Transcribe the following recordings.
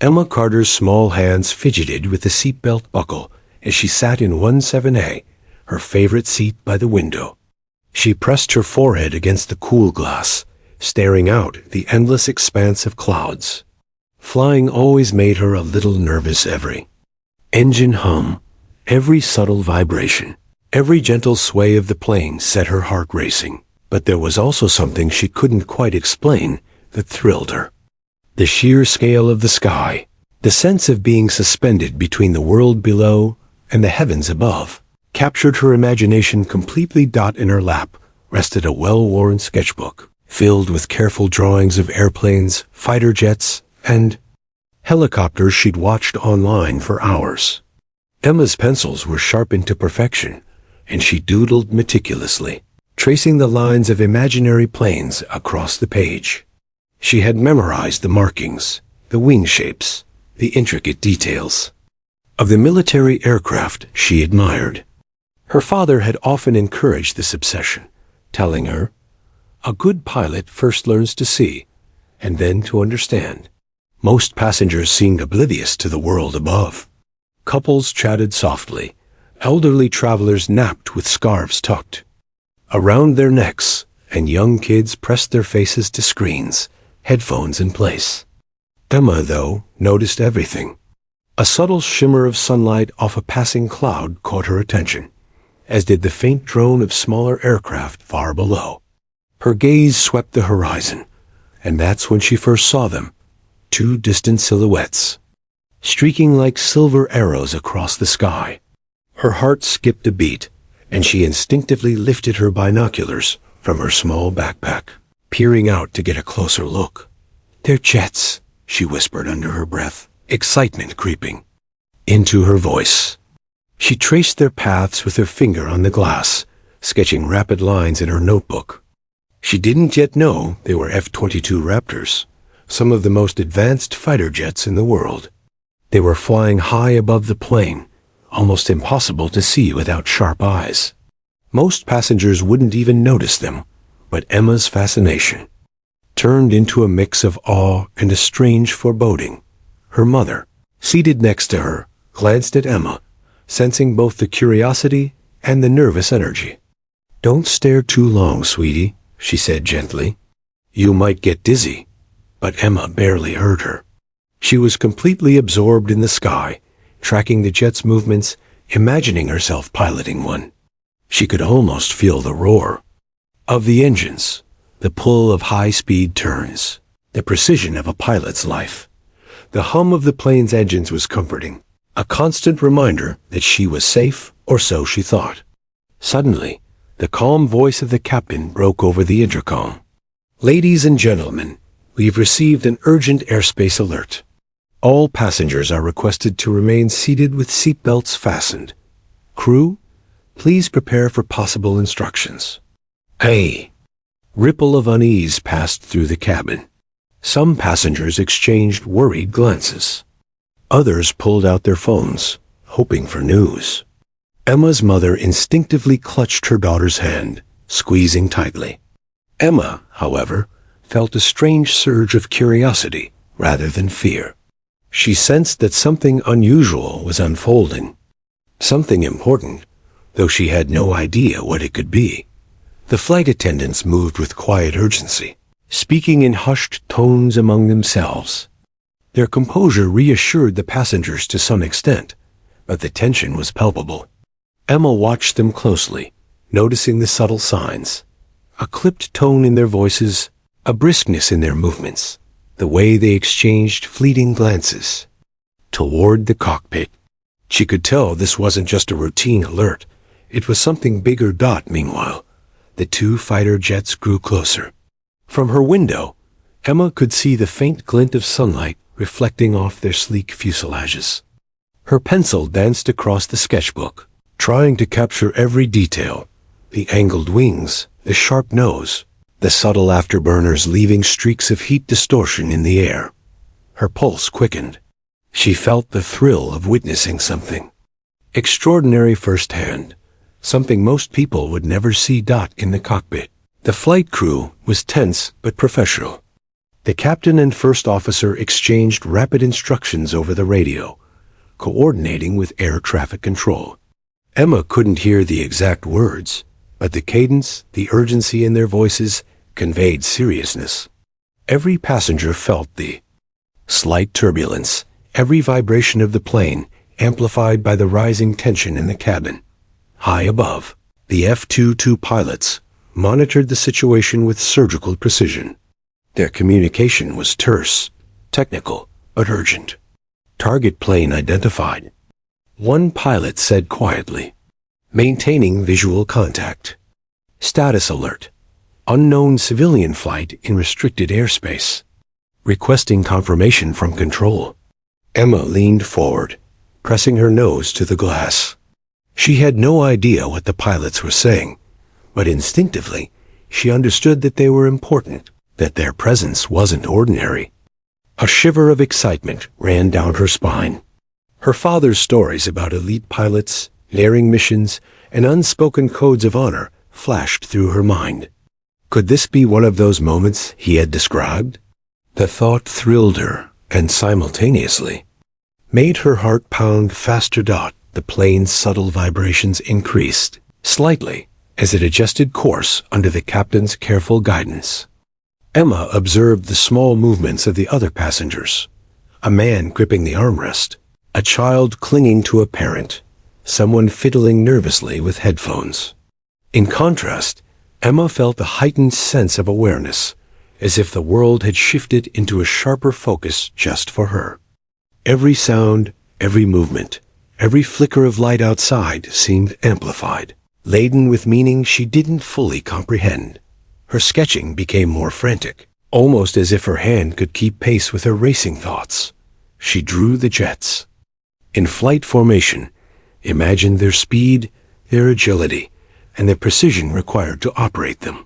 Emma Carter's small hands fidgeted with the seatbelt buckle as she sat in 17A, her favorite seat by the window. She pressed her forehead against the cool glass, staring out the endless expanse of clouds. Flying always made her a little nervous. Every engine hum, every subtle vibration, every gentle sway of the plane set her heart racing. But there was also something she couldn't quite explain that thrilled her. The sheer scale of the sky, the sense of being suspended between the world below and the heavens above, captured her imagination completely. In her lap rested a well-worn sketchbook, filled with careful drawings of airplanes, fighter jets, and helicopters she'd watched online for hours. Emma's pencils were sharpened to perfection, and she doodled meticulously, tracing the lines of imaginary planes across the page. She had memorized the markings, the wing shapes, the intricate details of the military aircraft she admired. Her father had often encouraged this obsession, telling her, "A good pilot first learns to see, and then to understand." Most passengers seemed oblivious to the world above. Couples chatted softly. Elderly travelers napped with scarves tucked around their necks, and young kids pressed their faces to screens, headphones in place. Emma, though, noticed everything. A subtle shimmer of sunlight off a passing cloud caught her attention, as did the faint drone of smaller aircraft far below. Her gaze swept the horizon, and that's when she first saw them, two distant silhouettes, streaking like silver arrows across the sky. Her heart skipped a beat, and she instinctively lifted her binoculars from her small backpack, peering out to get a closer look. "They're jets," she whispered under her breath, excitement creeping into her voice. She traced their paths with her finger on the glass, sketching rapid lines in her notebook. She didn't yet know they were F-22 Raptors, some of the most advanced fighter jets in the world. They were flying high above the plane, almost impossible to see without sharp eyes. Most passengers wouldn't even notice them, but Emma's fascination turned into a mix of awe and a strange foreboding. Her mother, seated next to her, glanced at Emma, sensing both the curiosity and the nervous energy. "Don't stare too long, sweetie," she said gently. "You might get dizzy." But Emma barely heard her. She was completely absorbed in the sky, tracking the jet's movements, imagining herself piloting one. She could almost feel the roar of the engines, the pull of high-speed turns, the precision of a pilot's life. The hum of the plane's engines was comforting, a constant reminder that she was safe, or so she thought. Suddenly, the calm voice of the captain broke over the intercom. "Ladies and gentlemen, we've received an urgent airspace alert. All passengers are requested to remain seated with seatbelts fastened. Crew, please prepare for possible instructions." A ripple of unease passed through the cabin. Some passengers exchanged worried glances. Others pulled out their phones, hoping for news. Emma's mother instinctively clutched her daughter's hand, squeezing tightly. Emma, however, felt a strange surge of curiosity rather than fear. She sensed that something unusual was unfolding, something important, though she had no idea what it could be. The flight attendants moved with quiet urgency, speaking in hushed tones among themselves. Their composure reassured the passengers to some extent, but the tension was palpable. Emma watched them closely, noticing the subtle signs, a clipped tone in their voices, a briskness in their movements, the way they exchanged fleeting glances toward the cockpit. She could tell this wasn't just a routine alert. It was something bigger. Meanwhile, the two fighter jets grew closer. From her window, Emma could see the faint glint of sunlight reflecting off their sleek fuselages. Her pencil danced across the sketchbook, trying to capture every detail: the angled wings, the sharp nose, the subtle afterburners leaving streaks of heat distortion in the air. Her pulse quickened. She felt the thrill of witnessing something extraordinary firsthand, something most people would never see. In the cockpit, the flight crew was tense but professional. The captain and first officer exchanged rapid instructions over the radio, coordinating with air traffic control. Emma couldn't hear the exact words, but the cadence, the urgency in their voices conveyed seriousness. Every passenger felt the slight turbulence, every vibration of the plane amplified by the rising tension in the cabin. High above, the F-22 pilots monitored the situation with surgical precision. Their communication was terse, technical, but urgent. Target plane identified. One pilot said quietly, "Maintaining visual contact. Status alert. Unknown civilian flight in restricted airspace. Requesting confirmation from control." Emma leaned forward, pressing her nose to the glass. She had no idea what the pilots were saying, but instinctively, she understood that they were important, that their presence wasn't ordinary. A shiver of excitement ran down her spine. Her father's stories about elite pilots, daring missions, and unspoken codes of honor flashed through her mind. Could this be one of those moments he had described? The thought thrilled her, and simultaneously made her heart pound faster. The plane's subtle vibrations increased, slightly, as it adjusted course under the captain's careful guidance. Emma observed the small movements of the other passengers. A man gripping the armrest, a child clinging to a parent, someone fiddling nervously with headphones. In contrast, Emma felt a heightened sense of awareness, as if the world had shifted into a sharper focus just for her. Every sound, every movement, every flicker of light outside seemed amplified, laden with meaning she didn't fully comprehend. Her sketching became more frantic, almost as if her hand could keep pace with her racing thoughts. She drew the jets. In flight formation, imagined their speed, their agility, and the precision required to operate them.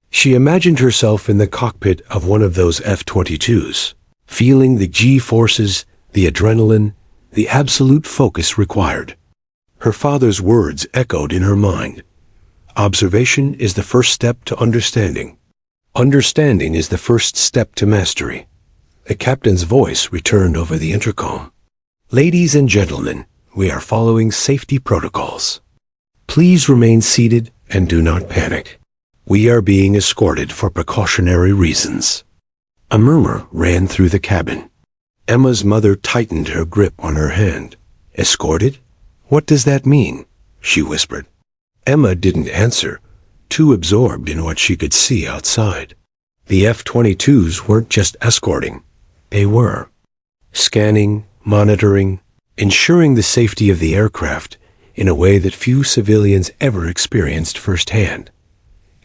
She imagined herself in the cockpit of one of those F-22s, feeling the G-forces, the adrenaline, the absolute focus required. Her father's words echoed in her mind. Observation is the first step to understanding. Understanding is the first step to mastery. The captain's voice returned over the intercom. "Ladies and gentlemen, we are following safety protocols. Please remain seated and do not panic. We are being escorted for precautionary reasons." A murmur ran through the cabin. Emma's mother tightened her grip on her hand. "Escorted? What does that mean?" she whispered. Emma didn't answer, too absorbed in what she could see outside. The F-22s weren't just escorting. They were scanning, monitoring, ensuring the safety of the aircraft in a way that few civilians ever experienced firsthand.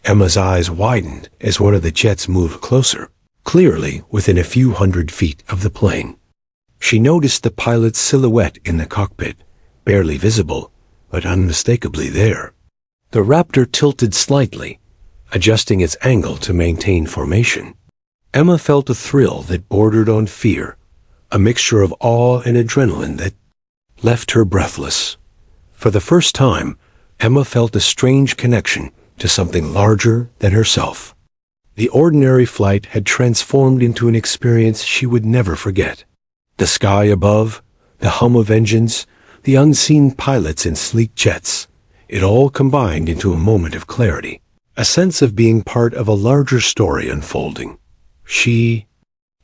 Emma's eyes widened as one of the jets moved closer, clearly within a few hundred feet of the plane. She noticed the pilot's silhouette in the cockpit, barely visible, but unmistakably there. The Raptor tilted slightly, adjusting its angle to maintain formation. Emma felt a thrill that bordered on fear, a mixture of awe and adrenaline that left her breathless. For the first time, Emma felt a strange connection to something larger than herself. The ordinary flight had transformed into an experience she would never forget. The sky above, the hum of engines, the unseen pilots in sleek jets, it all combined into a moment of clarity, a sense of being part of a larger story unfolding. She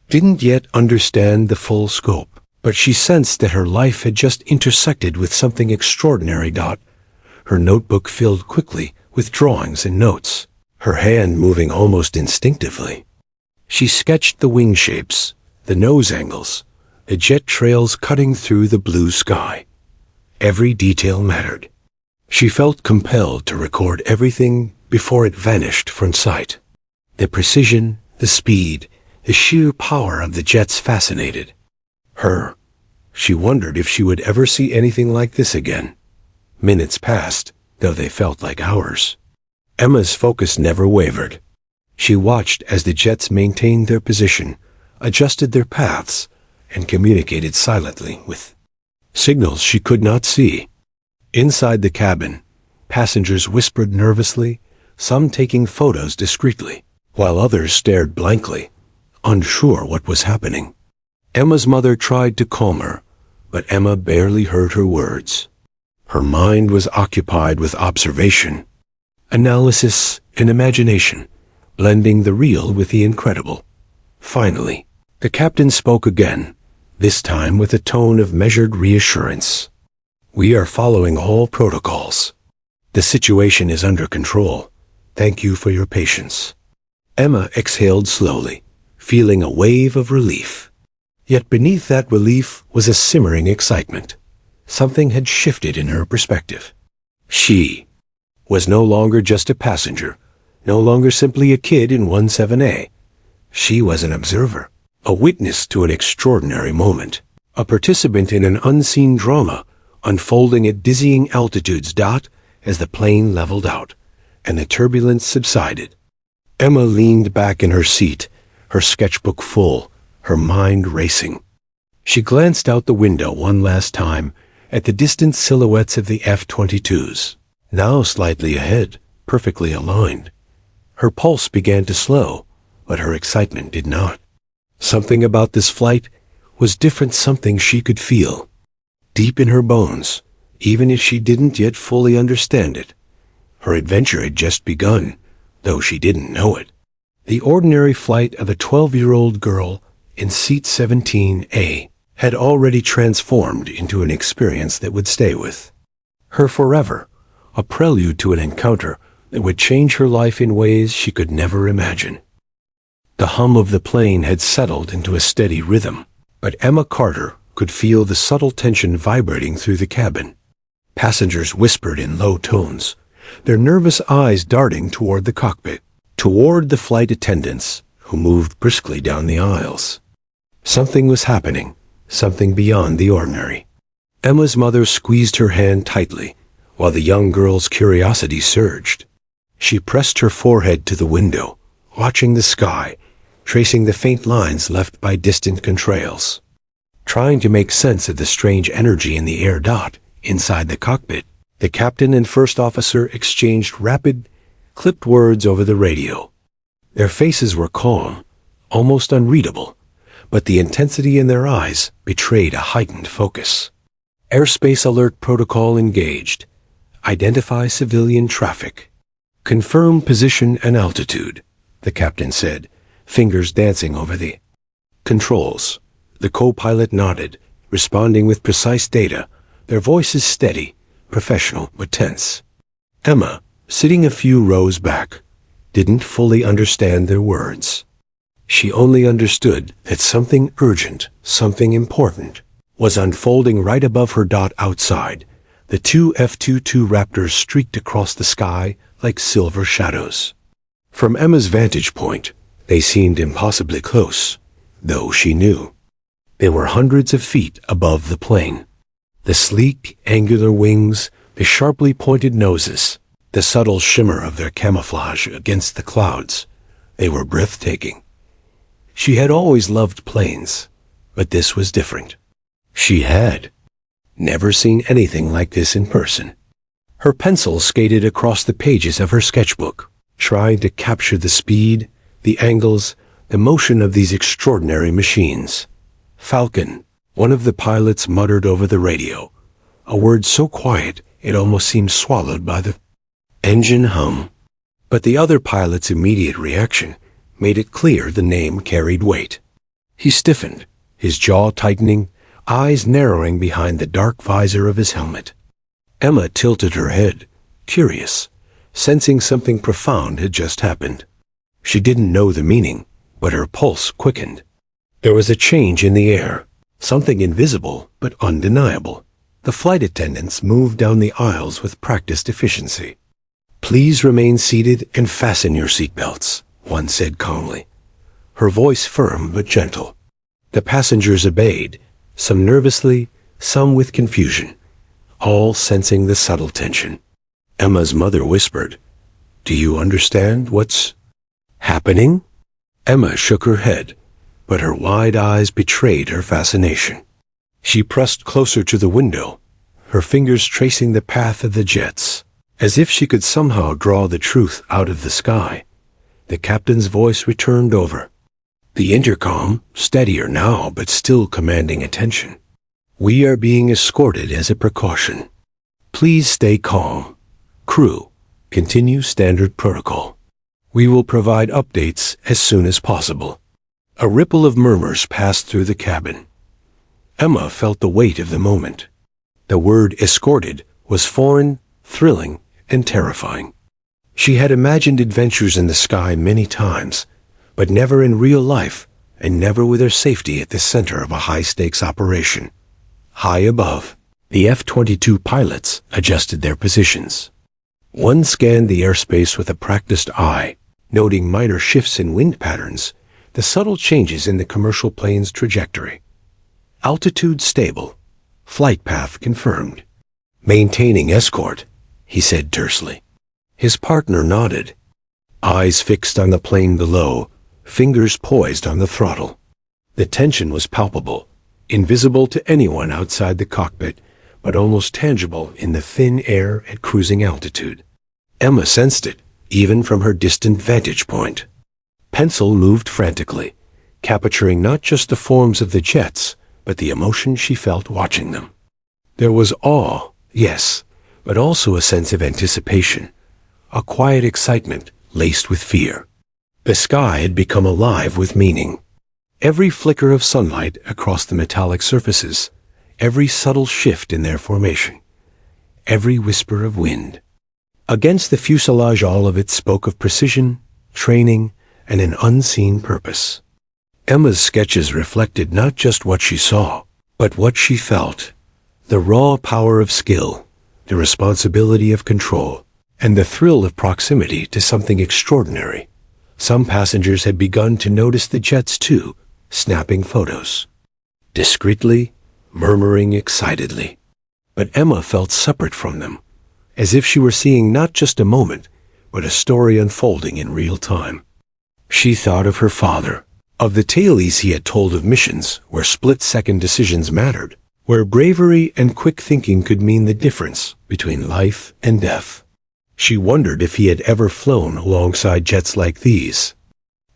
didn't yet understand the full scope, but she sensed that her life had just intersected with something extraordinary. Her notebook filled quickly with drawings and notes, her hand moving almost instinctively. She sketched the wing shapes, the nose angles, the jet trails cutting through the blue sky. Every detail mattered. She felt compelled to record everything before it vanished from sight. The precision, the speed, the sheer power of the jets fascinated her. She wondered if she would ever see anything like this again. Minutes passed, though they felt like hours. Emma's focus never wavered. She watched as the jets maintained their position, adjusted their paths, and communicated silently with signals she could not see. Inside the cabin, passengers whispered nervously, some taking photos discreetly, while others stared blankly, unsure what was happening. Emma's mother tried to calm her, but Emma barely heard her words. Her mind was occupied with observation, analysis, and imagination, blending the real with the incredible. Finally, the captain spoke again, this time with a tone of measured reassurance. "We are following all protocols. The situation is under control. Thank you for your patience." Emma exhaled slowly, feeling a wave of relief. Yet beneath that relief was a simmering excitement. Something had shifted in her perspective. She was no longer just a passenger, no longer simply a kid in 17A. She was an observer, a witness to an extraordinary moment, a participant in an unseen drama unfolding at dizzying altitudes. As the plane leveled out and the turbulence subsided, Emma leaned back in her seat, her sketchbook full, her mind racing. She glanced out the window one last time at the distant silhouettes of the F-22s, now slightly ahead, perfectly aligned. Her pulse began to slow, but her excitement did not. Something about this flight was different, something she could feel, deep in her bones, even if she didn't yet fully understand it. Her adventure had just begun, though she didn't know it. The ordinary flight of a 12-year-old girl in seat 17A had already transformed into an experience that would stay with her forever, a prelude to an encounter that would change her life in ways she could never imagine. The hum of the plane had settled into a steady rhythm, but Emma Carter could feel the subtle tension vibrating through the cabin. Passengers whispered in low tones, their nervous eyes darting toward the cockpit, toward the flight attendants who moved briskly down the aisles. Something was happening, something beyond the ordinary. Emma's mother squeezed her hand tightly, while the young girl's curiosity surged. She pressed her forehead to the window, watching the sky, tracing the faint lines left by distant contrails, trying to make sense of the strange energy in the air. Inside the cockpit, the captain and first officer exchanged rapid, clipped words over the radio. Their faces were calm, almost unreadable, but the intensity in their eyes betrayed a heightened focus. "Airspace alert protocol engaged. Identify civilian traffic. Confirm position and altitude," the captain said, fingers dancing over the controls. The co-pilot nodded, responding with precise data, their voices steady, professional but tense. Emma, sitting a few rows back, didn't fully understand their words. She only understood that something urgent, something important, was unfolding right above her. Outside, the two F-22 Raptors streaked across the sky like silver shadows. From Emma's vantage point, they seemed impossibly close, though she knew they were hundreds of feet above the plane. The sleek, angular wings, the sharply pointed noses, the subtle shimmer of their camouflage against the clouds, they were breathtaking. She had always loved planes, but this was different. She had never seen anything like this in person. Her pencil skated across the pages of her sketchbook, trying to capture the speed, the angles, the motion of these extraordinary machines. "Falcon," one of the pilots muttered over the radio, a word so quiet it almost seemed swallowed by the engine hum. But the other pilot's immediate reaction made it clear the name carried weight. He stiffened, his jaw tightening, eyes narrowing behind the dark visor of his helmet. Emma tilted her head, curious, sensing something profound had just happened. She didn't know the meaning, but her pulse quickened. There was a change in the air, something invisible but undeniable. The flight attendants moved down the aisles with practiced efficiency. "Please remain seated and fasten your seatbelts," one said calmly, her voice firm but gentle. The passengers obeyed, some nervously, some with confusion, all sensing the subtle tension. Emma's mother whispered, "Do you understand what's happening?" Emma shook her head, but her wide eyes betrayed her fascination. She pressed closer to the window, her fingers tracing the path of the jets, as if she could somehow draw the truth out of the sky. The captain's voice returned over. The intercom, steadier now but still commanding attention. "We are being escorted as a precaution. Please stay calm. Crew, continue standard protocol. We will provide updates as soon as possible." A ripple of murmurs passed through the cabin. Emma felt the weight of the moment. The word escorted was foreign, thrilling, and terrifying. She had imagined adventures in the sky many times, but never in real life, and never with her safety at the center of a high-stakes operation. High above, the F-22 pilots adjusted their positions. One scanned the airspace with a practiced eye, noting minor shifts in wind patterns, the subtle changes in the commercial plane's trajectory. Altitude stable. Flight path confirmed. "Maintaining escort," he said tersely. His partner nodded. Eyes fixed on the plane below, fingers poised on the throttle. The tension was palpable, invisible to anyone outside the cockpit, but almost tangible in the thin air at cruising altitude. Emma sensed it, even from her distant vantage point. Pencil moved frantically, capturing not just the forms of the jets, but the emotion she felt watching them. There was awe, yes, but also a sense of anticipation, a quiet excitement laced with fear. The sky had become alive with meaning. Every flicker of sunlight across the metallic surfaces, every subtle shift in their formation, every whisper of wind. Against the fuselage, all of it spoke of precision, training, and an unseen purpose. Emma's sketches reflected not just what she saw, but what she felt. The raw power of skill, the responsibility of control, and the thrill of proximity to something extraordinary. Some passengers had begun to notice the jets too, snapping photos. Discreetly, murmuring excitedly. But Emma felt separate from them, as if she were seeing not just a moment, but a story unfolding in real time. She thought of her father, of the tales he had told of missions where split-second decisions mattered, where bravery and quick thinking could mean the difference between life and death. She wondered if he had ever flown alongside jets like these,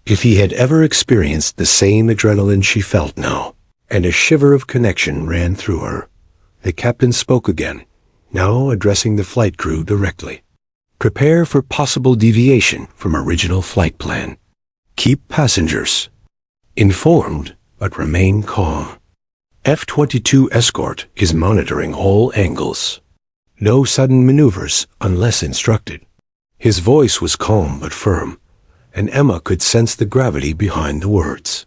if he had ever experienced the same adrenaline she felt now, and a shiver of connection ran through her. The captain spoke again, now addressing the flight crew directly. "Prepare for possible deviation from original flight plan. Keep passengers informed, but remain calm. F-22 escort is monitoring all angles. No sudden maneuvers unless instructed." His voice was calm but firm, and Emma could sense the gravity behind the words.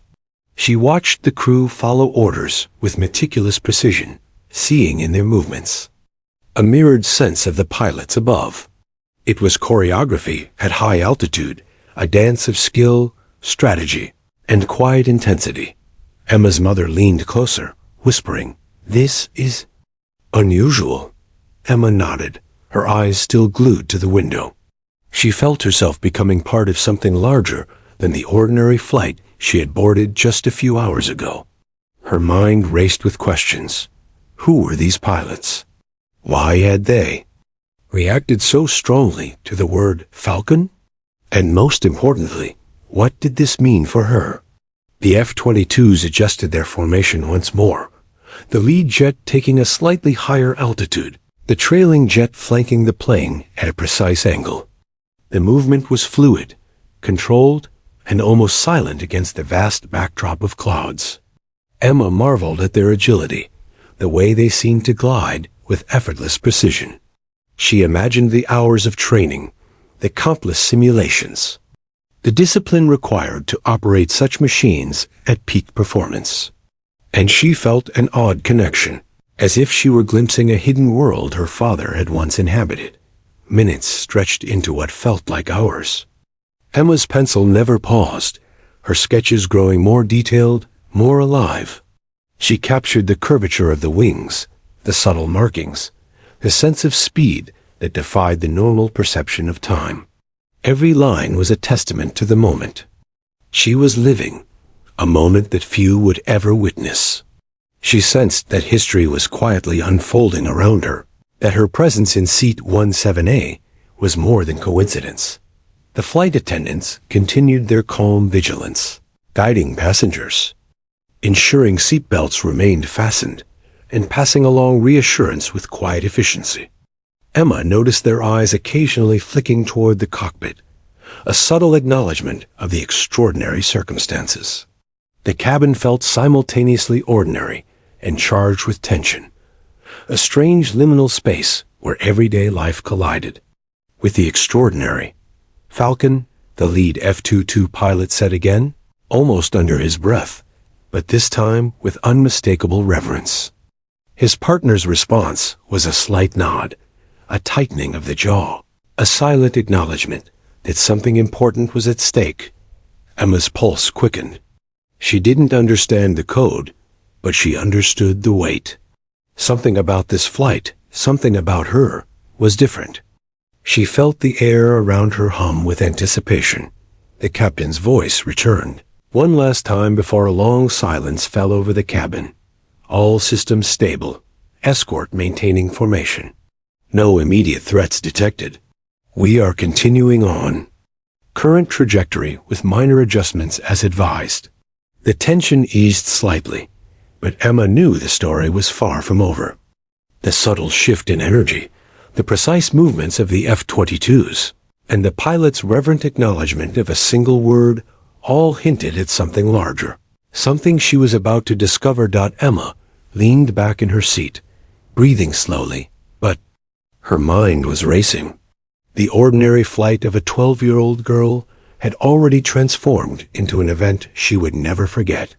She watched the crew follow orders with meticulous precision, seeing in their movements a mirrored sense of the pilots above. It was choreography at high altitude, a dance of skill, strategy, and quiet intensity. Emma's mother leaned closer, whispering, "This is unusual." Emma nodded, her eyes still glued to the window. She felt herself becoming part of something larger than the ordinary flight she had boarded just a few hours ago. Her mind raced with questions. Who were these pilots? Why had they reacted so strongly to the word Falcon? And most importantly, what did this mean for her? The F-22s adjusted their formation once more, the lead jet taking a slightly higher altitude, the trailing jet flanking the plane at a precise angle. The movement was fluid, controlled, and almost silent against the vast backdrop of clouds. Emma marveled at their agility, the way they seemed to glide with effortless precision. She imagined the hours of training, the countless simulations, the discipline required to operate such machines at peak performance. And she felt an odd connection, as if she were glimpsing a hidden world her father had once inhabited. Minutes stretched into what felt like hours. Emma's pencil never paused, her sketches growing more detailed, more alive. She captured the curvature of the wings, the subtle markings, the sense of speed that defied the normal perception of time. Every line was a testament to the moment. She was living, a moment that few would ever witness. She sensed that history was quietly unfolding around her, that her presence in seat 17A was more than coincidence. The flight attendants continued their calm vigilance. guiding passengers, ensuring seatbelts remained fastened, and passing along reassurance with quiet efficiency. Emma noticed their eyes occasionally flicking toward the cockpit, a subtle acknowledgement of the extraordinary circumstances. The cabin felt simultaneously ordinary and charged with tension, a strange liminal space where everyday life collided with the extraordinary. "Falcon," the lead F-22 pilot said again, almost under his breath, but this time with unmistakable reverence. His partner's response was a slight nod, a tightening of the jaw, a silent acknowledgement that something important was at stake. Emma's pulse quickened. She didn't understand the code, but she understood the weight. Something about this flight, something about her, was different. She felt the air around her hum with anticipation. The captain's voice returned, one last time before a long silence fell over the cabin. "All systems stable. Escort maintaining formation. No immediate threats detected. We are continuing on. Current trajectory with minor adjustments as advised." The tension eased slightly, but Emma knew the story was far from over. The subtle shift in energy, the precise movements of the F-22s, and the pilot's reverent acknowledgement of a single word all hinted at something larger, something she was about to discover. Emma leaned back in her seat, breathing slowly, but her mind was racing. The ordinary flight of a 12-year-old girl had already transformed into an event she would never forget.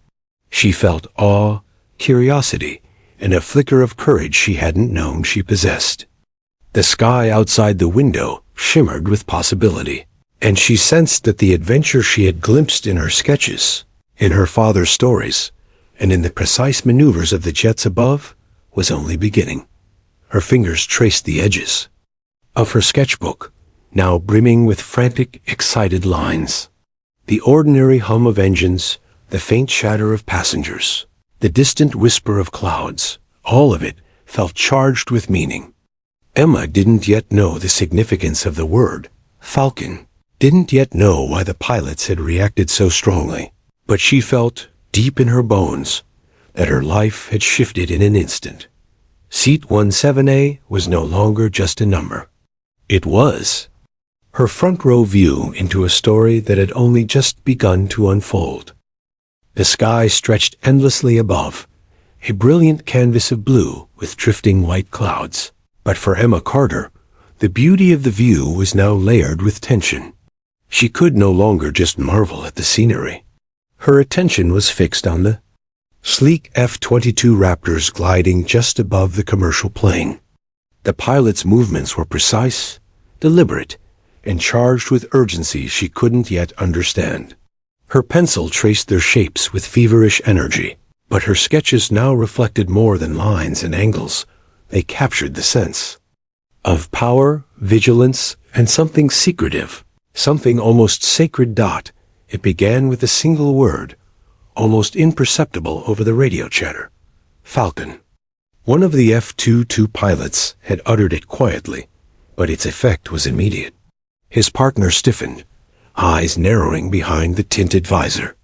She felt awe, curiosity, and a flicker of courage she hadn't known she possessed. The sky outside the window shimmered with possibility, and she sensed that the adventure she had glimpsed in her sketches, in her father's stories, and in the precise maneuvers of the jets above was only beginning. Her fingers traced the edges of her sketchbook, now brimming with frantic, excited lines. The ordinary hum of engines, the faint chatter of passengers, the distant whisper of clouds, all of it felt charged with meaning. Emma didn't yet know the significance of the word Falcon, didn't yet know why the pilots had reacted so strongly, but she felt, deep in her bones, that her life had shifted in an instant. Seat 17A was no longer just a number. It was her front row view into a story that had only just begun to unfold. The sky stretched endlessly above, a brilliant canvas of blue with drifting white clouds. But for Emma Carter, the beauty of the view was now layered with tension. She could no longer just marvel at the scenery. Her attention was fixed on the sleek F-22 Raptors gliding just above the commercial plane. The pilot's movements were precise, deliberate, and charged with urgency she couldn't yet understand. Her pencil traced their shapes with feverish energy, but her sketches now reflected more than lines and angles. They captured the sense of power, vigilance, and something secretive, something almost sacred. It began with a single word, almost imperceptible over the radio chatter. Falcon. One of the F-22 pilots had uttered it quietly, but its effect was immediate. His partner stiffened, eyes narrowing behind the tinted visor.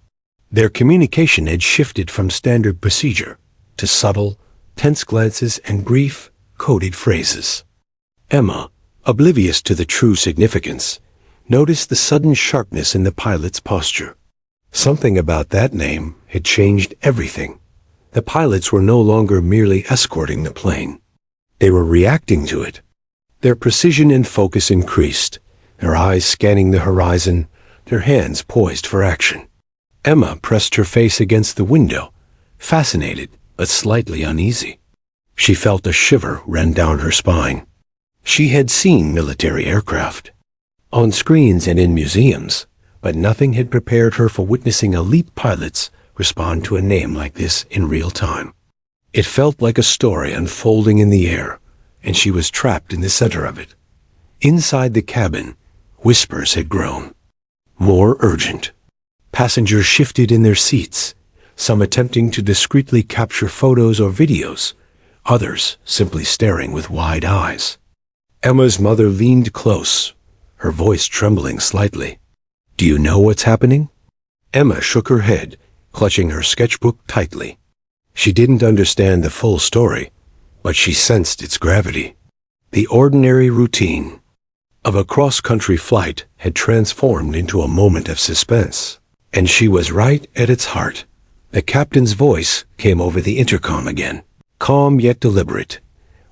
Their communication had shifted from standard procedure to subtle, tense glances and brief, coded phrases. Emma, oblivious to the true significance, noticed the sudden sharpness in the pilot's posture. Something about that name had changed everything. The pilots were no longer merely escorting the plane. They were reacting to it. Their precision and focus increased, their eyes scanning the horizon, their hands poised for action. Emma pressed her face against the window, fascinated but slightly uneasy. She felt a shiver run down her spine. She had seen military aircraft on screens and in museums, but nothing had prepared her for witnessing elite pilots respond to a name like this in real time. It felt like a story unfolding in the air, and she was trapped in the center of it. Inside the cabin, whispers had grown, more urgent. Passengers shifted in their seats, some attempting to discreetly capture photos or videos, others simply staring with wide eyes. Emma's mother leaned close, her voice trembling slightly. "Do you know what's happening?" Emma shook her head, clutching her sketchbook tightly. She didn't understand the full story, but she sensed its gravity. The ordinary routine of a cross-country flight had transformed into a moment of suspense, and she was right at its heart. The captain's voice came over the intercom again, calm yet deliberate.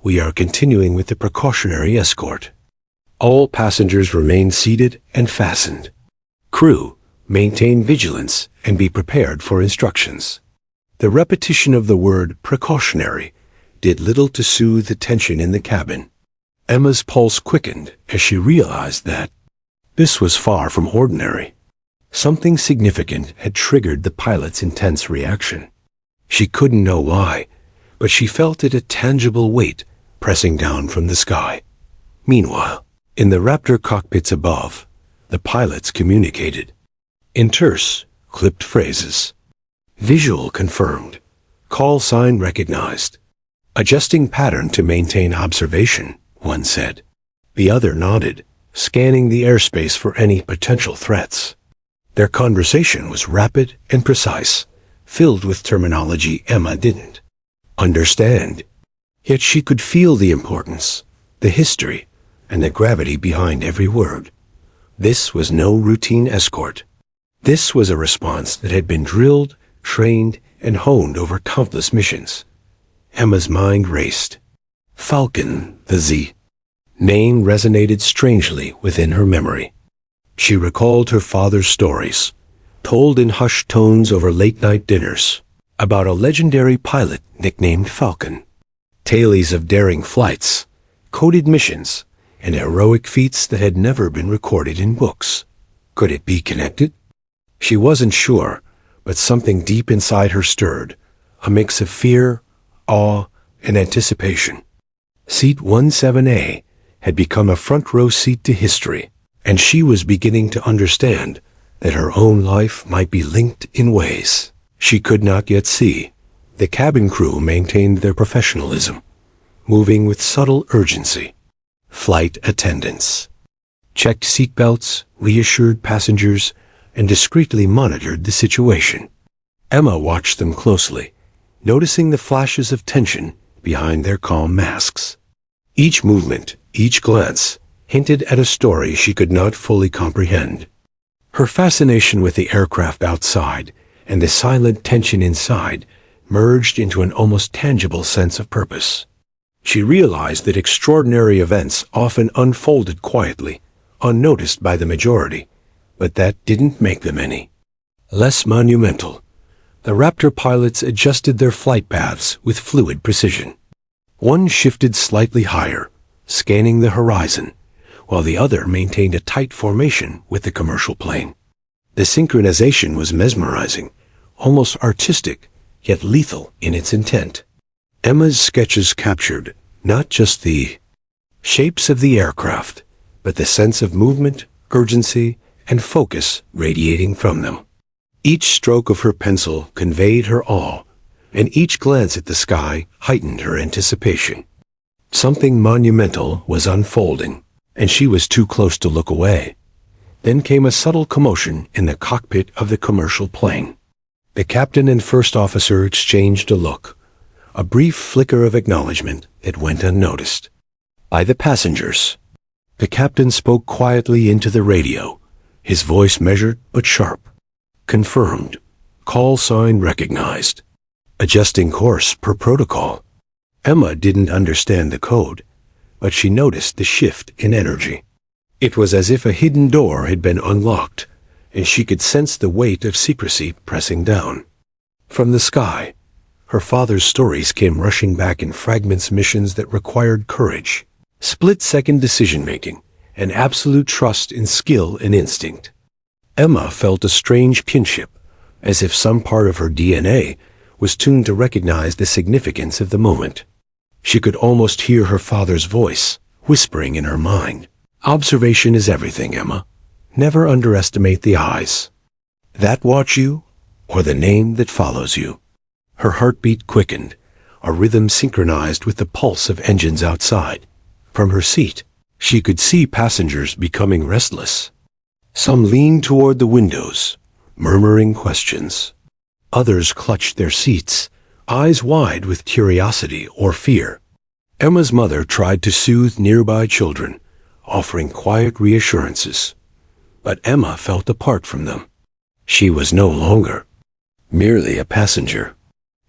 "We are continuing with the precautionary escort. All passengers remain seated and fastened. Crew, maintain vigilance and be prepared for instructions." The repetition of the word precautionary did little to soothe the tension in the cabin. Emma's pulse quickened as she realized that this was far from ordinary. Something significant had triggered the pilot's intense reaction. She couldn't know why, but she felt it a tangible weight pressing down from the sky. Meanwhile, in the Raptor cockpits above, the pilots communicated in terse, clipped phrases. "Visual confirmed. Call sign recognized. Adjusting pattern to maintain observation," one said. The other nodded, scanning the airspace for any potential threats. Their conversation was rapid and precise, filled with terminology Emma didn't understand. Yet she could feel the importance, the history, and the gravity behind every word. This was no routine escort. This was a response that had been drilled, trained, and honed over countless missions. Emma's mind raced. Falcon, the Z name resonated strangely within her memory. She recalled her father's stories, told in hushed tones over late-night dinners, about a legendary pilot nicknamed Falcon. Tales of daring flights, coded missions, and heroic feats that had never been recorded in books. Could it be connected? She wasn't sure, but something deep inside her stirred, a mix of fear, awe, and anticipation. Seat 17A had become a front-row seat to history, and she was beginning to understand that her own life might be linked in ways she could not yet see. The cabin crew maintained their professionalism, moving with subtle urgency. Flight attendants checked seatbelts, reassured passengers, and discreetly monitored the situation. Emma watched them closely, noticing the flashes of tension behind their calm masks. Each movement, each glance, hinted at a story she could not fully comprehend. Her fascination with the aircraft outside and the silent tension inside merged into an almost tangible sense of purpose. She realized that extraordinary events often unfolded quietly, unnoticed by the majority, but that didn't make them any less monumental. The Raptor pilots adjusted their flight paths with fluid precision. One shifted slightly higher, scanning the horizon, while the other maintained a tight formation with the commercial plane. The synchronization was mesmerizing, almost artistic, yet lethal in its intent. Emma's sketches captured not just the shapes of the aircraft, but the sense of movement, urgency, and focus radiating from them. Each stroke of her pencil conveyed her awe, and each glance at the sky heightened her anticipation. Something monumental was unfolding, and she was too close to look away. Then came a subtle commotion in the cockpit of the commercial plane. The captain and first officer exchanged a look, a brief flicker of acknowledgement that went unnoticed by the passengers. The captain spoke quietly into the radio, his voice measured but sharp. "Confirmed. Call sign recognized. Adjusting course per protocol." Emma didn't understand the code, but she noticed the shift in energy. It was as if a hidden door had been unlocked, and she could sense the weight of secrecy pressing down. From the sky, her father's stories came rushing back in fragments, missions that required courage, split-second decision-making, and absolute trust in skill and instinct. Emma felt a strange kinship, as if some part of her DNA was tuned to recognize the significance of the moment. She could almost hear her father's voice, whispering in her mind, "Observation is everything, Emma. Never underestimate the eyes that watch you or the name that follows you." Her heartbeat quickened, a rhythm synchronized with the pulse of engines outside. From her seat, she could see passengers becoming restless. Some leaned toward the windows, murmuring questions. Others clutched their seats, eyes wide with curiosity or fear. Emma's mother tried to soothe nearby children, offering quiet reassurances. But Emma felt apart from them. She was no longer merely a passenger.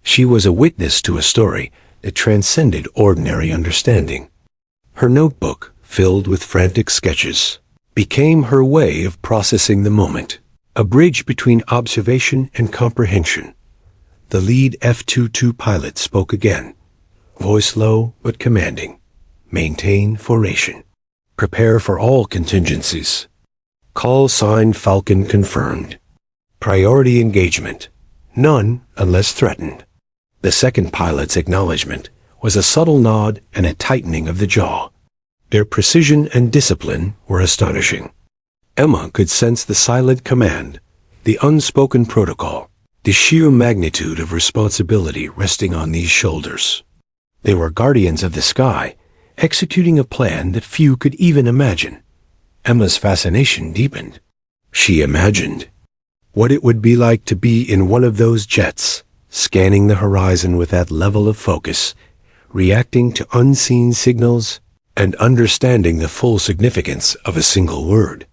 She was a witness to a story that transcended ordinary understanding. Her notebook, filled with frantic sketches, became her way of processing the moment, a bridge between observation and comprehension. The lead F-22 pilot spoke again, voice low but commanding. Maintain formation. Prepare for all contingencies. Call sign Falcon confirmed. Priority engagement. None unless threatened. The second pilot's acknowledgement was a subtle nod and a tightening of the jaw. Their precision and discipline were astonishing. Emma could sense the silent command, the unspoken protocol, the sheer magnitude of responsibility resting on these shoulders. They were guardians of the sky, executing a plan that few could even imagine. Emma's fascination deepened. She imagined what it would be like to be in one of those jets, scanning the horizon with that level of focus, reacting to unseen signals, and understanding the full significance of a single word.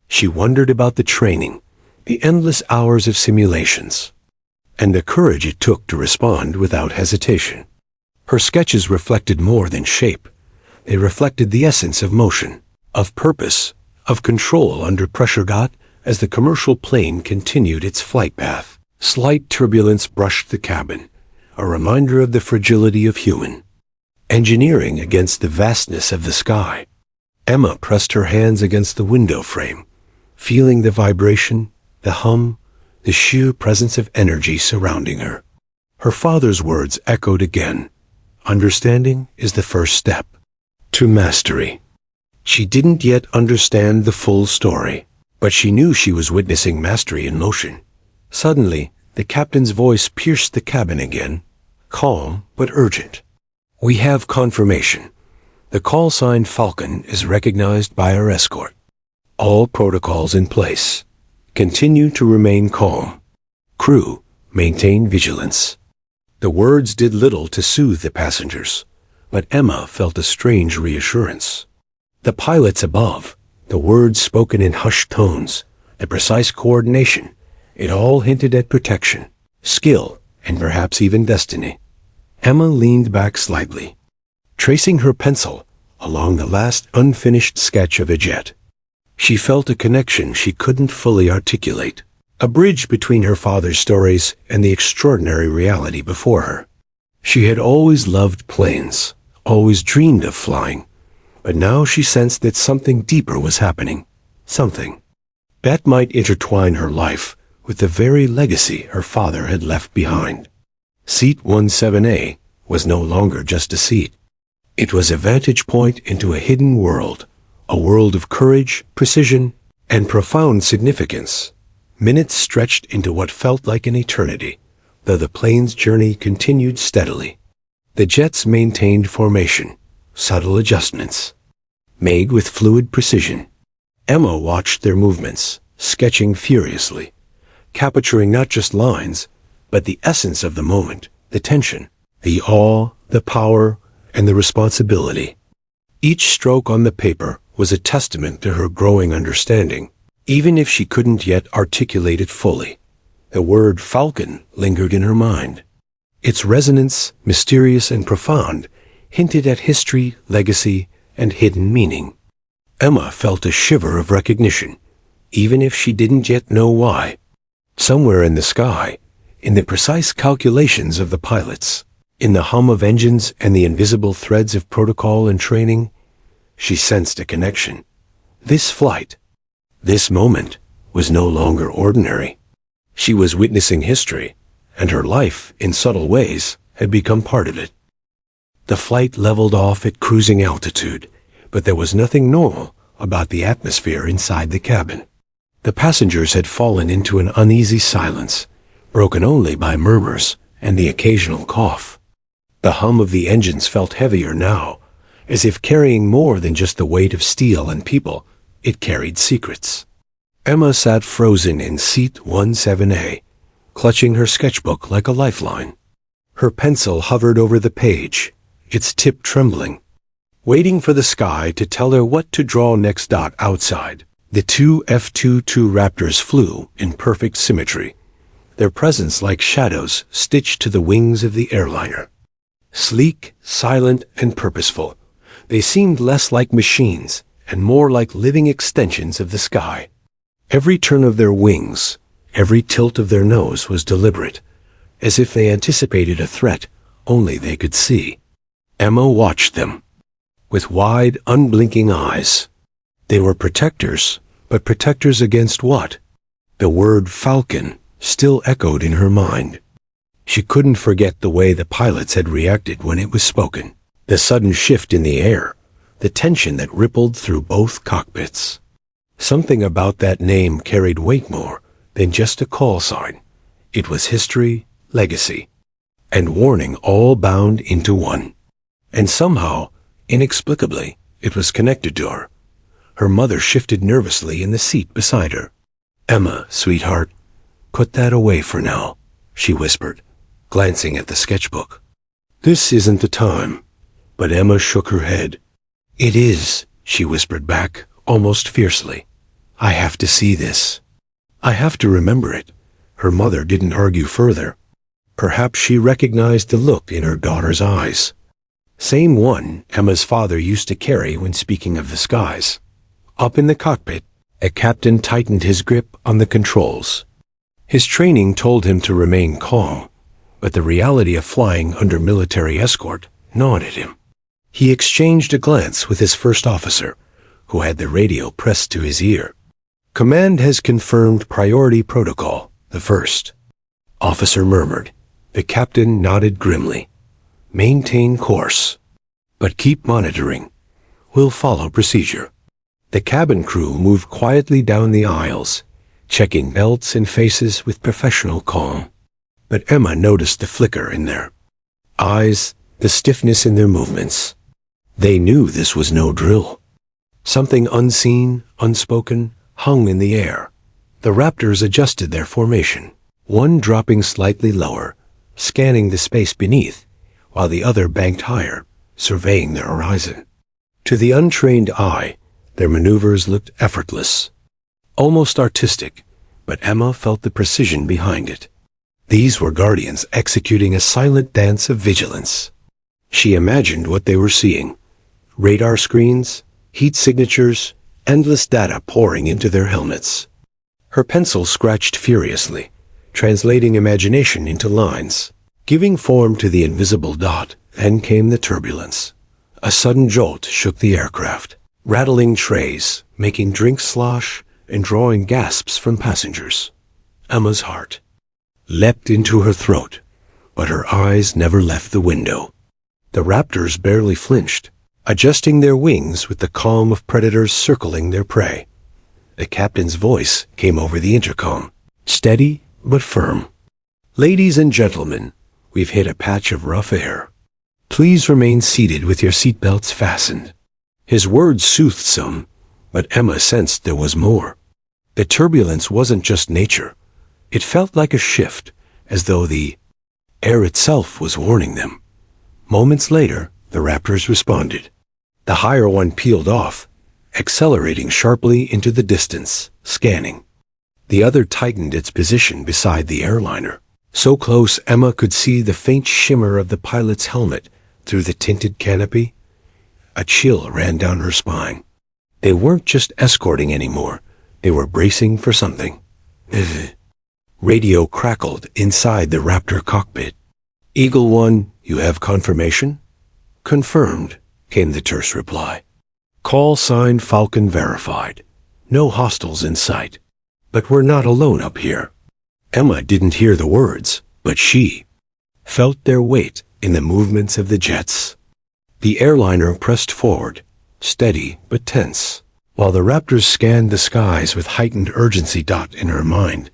She wondered about the training, the endless hours of simulations, and the courage it took to respond without hesitation. Her sketches reflected more than shape. They reflected the essence of motion, of purpose, of control under pressure. As the commercial plane continued its flight path, slight turbulence brushed the cabin, a reminder of the fragility of human engineering against the vastness of the sky. Emma pressed her hands against the window frame, feeling the vibration, the hum, the sheer presence of energy surrounding her. Her father's words echoed again. Understanding is the first step to mastery. She didn't yet understand the full story, but she knew she was witnessing mastery in motion. Suddenly, the captain's voice pierced the cabin again, calm but urgent. We have confirmation. The call sign Falcon is recognized by our escort. All protocols in place. Continue to remain calm. Crew, maintain vigilance. The words did little to soothe the passengers, but Emma felt a strange reassurance. The pilots above, the words spoken in hushed tones, the precise coordination, it all hinted at protection, skill, and perhaps even destiny. Emma leaned back slightly, tracing her pencil along the last unfinished sketch of a jet. She felt a connection she couldn't fully articulate, a bridge between her father's stories and the extraordinary reality before her. She had always loved planes, always dreamed of flying, but now she sensed that something deeper was happening, something that might intertwine her life with the very legacy her father had left behind. Seat 17A was no longer just a seat. It was a vantage point into a hidden world, a world of courage, precision, and profound significance. Minutes stretched into what felt like an eternity, though the plane's journey continued steadily. The jets maintained formation, subtle adjustments, made with fluid precision. Emma watched their movements, sketching furiously, capturing not just lines, but the essence of the moment, the tension, the awe, the power, and the responsibility. Each stroke on the paper was a testament to her growing understanding, even if she couldn't yet articulate it fully. The word Falcon lingered in her mind. Its resonance, mysterious and profound, hinted at history, legacy, and hidden meaning. Emma felt a shiver of recognition, even if she didn't yet know why. Somewhere in the sky, in the precise calculations of the pilots, in the hum of engines and the invisible threads of protocol and training, she sensed a connection. This flight, this moment, was no longer ordinary. She was witnessing history, and her life, in subtle ways, had become part of it. The flight leveled off at cruising altitude, but there was nothing normal about the atmosphere inside the cabin. The passengers had fallen into an uneasy silence, broken only by murmurs and the occasional cough. The hum of the engines felt heavier now, as if carrying more than just the weight of steel and people. It carried secrets. Emma sat frozen in seat 17A, clutching her sketchbook like a lifeline. Her pencil hovered over the page, its tip trembling, waiting for the sky to tell her what to draw next. Outside, the two F-22 Raptors flew in perfect symmetry, their presence like shadows stitched to the wings of the airliner. Sleek, silent, and purposeful, they seemed less like machines and more like living extensions of the sky. Every turn of their wings, every tilt of their nose was deliberate, as if they anticipated a threat only they could see. Emma watched them, with wide, unblinking eyes. They were protectors, but protectors against what? The word Falcon still echoed in her mind. She couldn't forget the way the pilots had reacted when it was spoken, the sudden shift in the air, the tension that rippled through both cockpits. Something about that name carried weight more than just a call sign. It was history, legacy, and warning all bound into one. And somehow, inexplicably, it was connected to her. Her mother shifted nervously in the seat beside her. "Emma, sweetheart, put that away for now," she whispered, glancing at the sketchbook. "This isn't the time." But Emma shook her head. "It is," she whispered back, almost fiercely. "I have to see this. I have to remember it." Her mother didn't argue further. Perhaps she recognized the look in her daughter's eyes. Same one Emma's father used to carry when speaking of the skies. Up in the cockpit, a captain tightened his grip on the controls. His training told him to remain calm, but the reality of flying under military escort gnawed at him. He exchanged a glance with his first officer, who had the radio pressed to his ear. "Command has confirmed priority protocol, the first." Officer murmured. The captain nodded grimly. "Maintain course, but keep monitoring. We'll follow procedure." The cabin crew moved quietly down the aisles, checking belts and faces with professional calm. But Emma noticed the flicker in their eyes, the stiffness in their movements. They knew this was no drill. Something unseen, unspoken, hung in the air. The Raptors adjusted their formation, one dropping slightly lower, scanning the space beneath, while the other banked higher, surveying the horizon. To the untrained eye, their maneuvers looked effortless, almost artistic, but Emma felt the precision behind it. These were guardians executing a silent dance of vigilance. She imagined what they were seeing: radar screens, heat signatures, endless data pouring into their helmets. Her pencil scratched furiously, translating imagination into lines, giving form to the invisible dot. Then came the turbulence. A sudden jolt shook the aircraft, rattling trays, making drinks slosh, and drawing gasps from passengers. Emma's heart leapt into her throat, but her eyes never left the window. The Raptors barely flinched, adjusting their wings with the calm of predators circling their prey. The captain's voice came over the intercom, steady but firm. "Ladies and gentlemen, we've hit a patch of rough air. Please remain seated with your seatbelts fastened." His words soothed some, but Emma sensed there was more. The turbulence wasn't just nature. It felt like a shift, as though the air itself was warning them. Moments later, the Raptors responded. The higher one peeled off, accelerating sharply into the distance, scanning. The other tightened its position beside the airliner, so close Emma could see the faint shimmer of the pilot's helmet through the tinted canopy. A chill ran down her spine. They weren't just escorting anymore. They were bracing for something. Radio crackled inside the Raptor cockpit. "Eagle One, you have confirmation?" "Confirmed," came the terse reply. "Call sign Falcon verified. No hostiles in sight. But we're not alone up here." Emma didn't hear the words, but she felt their weight in the movements of the jets. The airliner pressed forward, steady but tense, while the Raptors scanned the skies with heightened urgency. In her mind,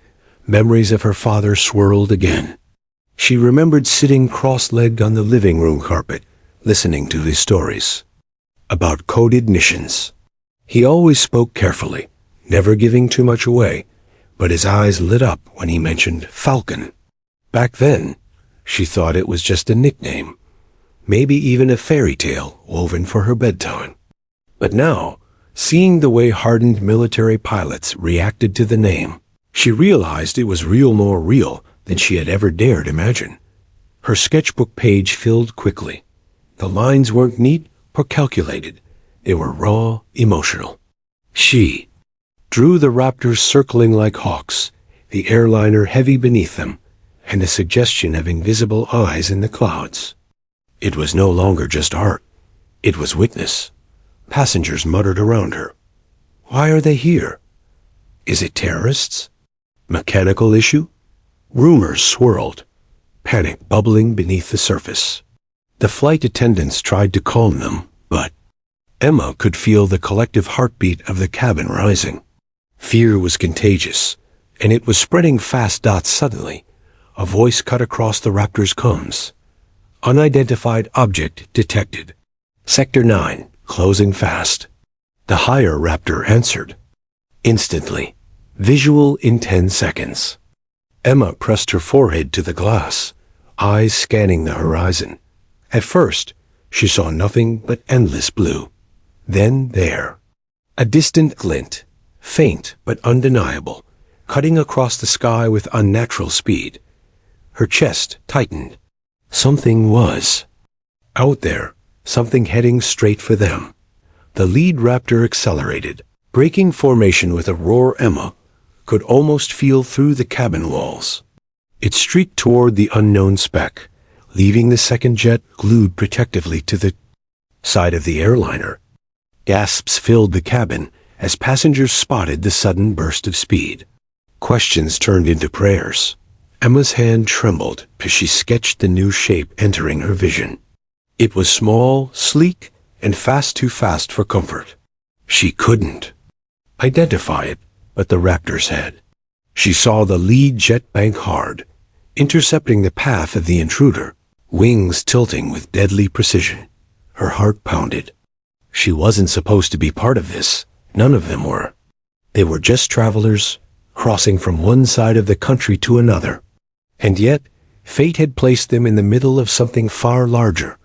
memories of her father swirled again. She remembered sitting cross-legged on the living room carpet, listening to his stories about coded missions. He always spoke carefully, never giving too much away, but his eyes lit up when he mentioned Falcon. Back then, she thought it was just a nickname, maybe even a fairy tale woven for her bedtime. But now, seeing the way hardened military pilots reacted to the name, she realized it was more real than she had ever dared imagine. Her sketchbook page filled quickly. The lines weren't neat or calculated. They were raw, emotional. She drew the Raptors circling like hawks, the airliner heavy beneath them, and a suggestion of invisible eyes in the clouds. It was no longer just art. It was witness. Passengers muttered around her. Why are they here? Is it terrorists? Mechanical issue? Rumors swirled, panic bubbling beneath the surface. The flight attendants tried to calm them, but Emma could feel the collective heartbeat of the cabin rising. Fear was contagious, and it was spreading fast. Suddenly, a voice cut across the Raptor's comms. Unidentified object detected. Sector 9, closing fast. The higher Raptor answered. Instantly. Visual in 10 seconds. Emma pressed her forehead to the glass, eyes scanning the horizon. At first, she saw nothing but endless blue. Then there. A distant glint, faint but undeniable, cutting across the sky with unnatural speed. Her chest tightened. Something was out there, something heading straight for them. The lead Raptor accelerated, breaking formation with a roar. Emma could almost feel through the cabin walls. It streaked toward the unknown speck, leaving the second jet glued protectively to the side of the airliner. Gasps filled the cabin as passengers spotted the sudden burst of speed. Questions turned into prayers. Emma's hand trembled as she sketched the new shape entering her vision. It was small, sleek, and too fast for comfort. She couldn't identify it, but the Raptor's had. She saw the lead jet bank hard, intercepting the path of the intruder, wings tilting with deadly precision. Her heart pounded. She wasn't supposed to be part of this. None of them were. They were just travelers, crossing from one side of the country to another. And yet, fate had placed them in the middle of something far larger.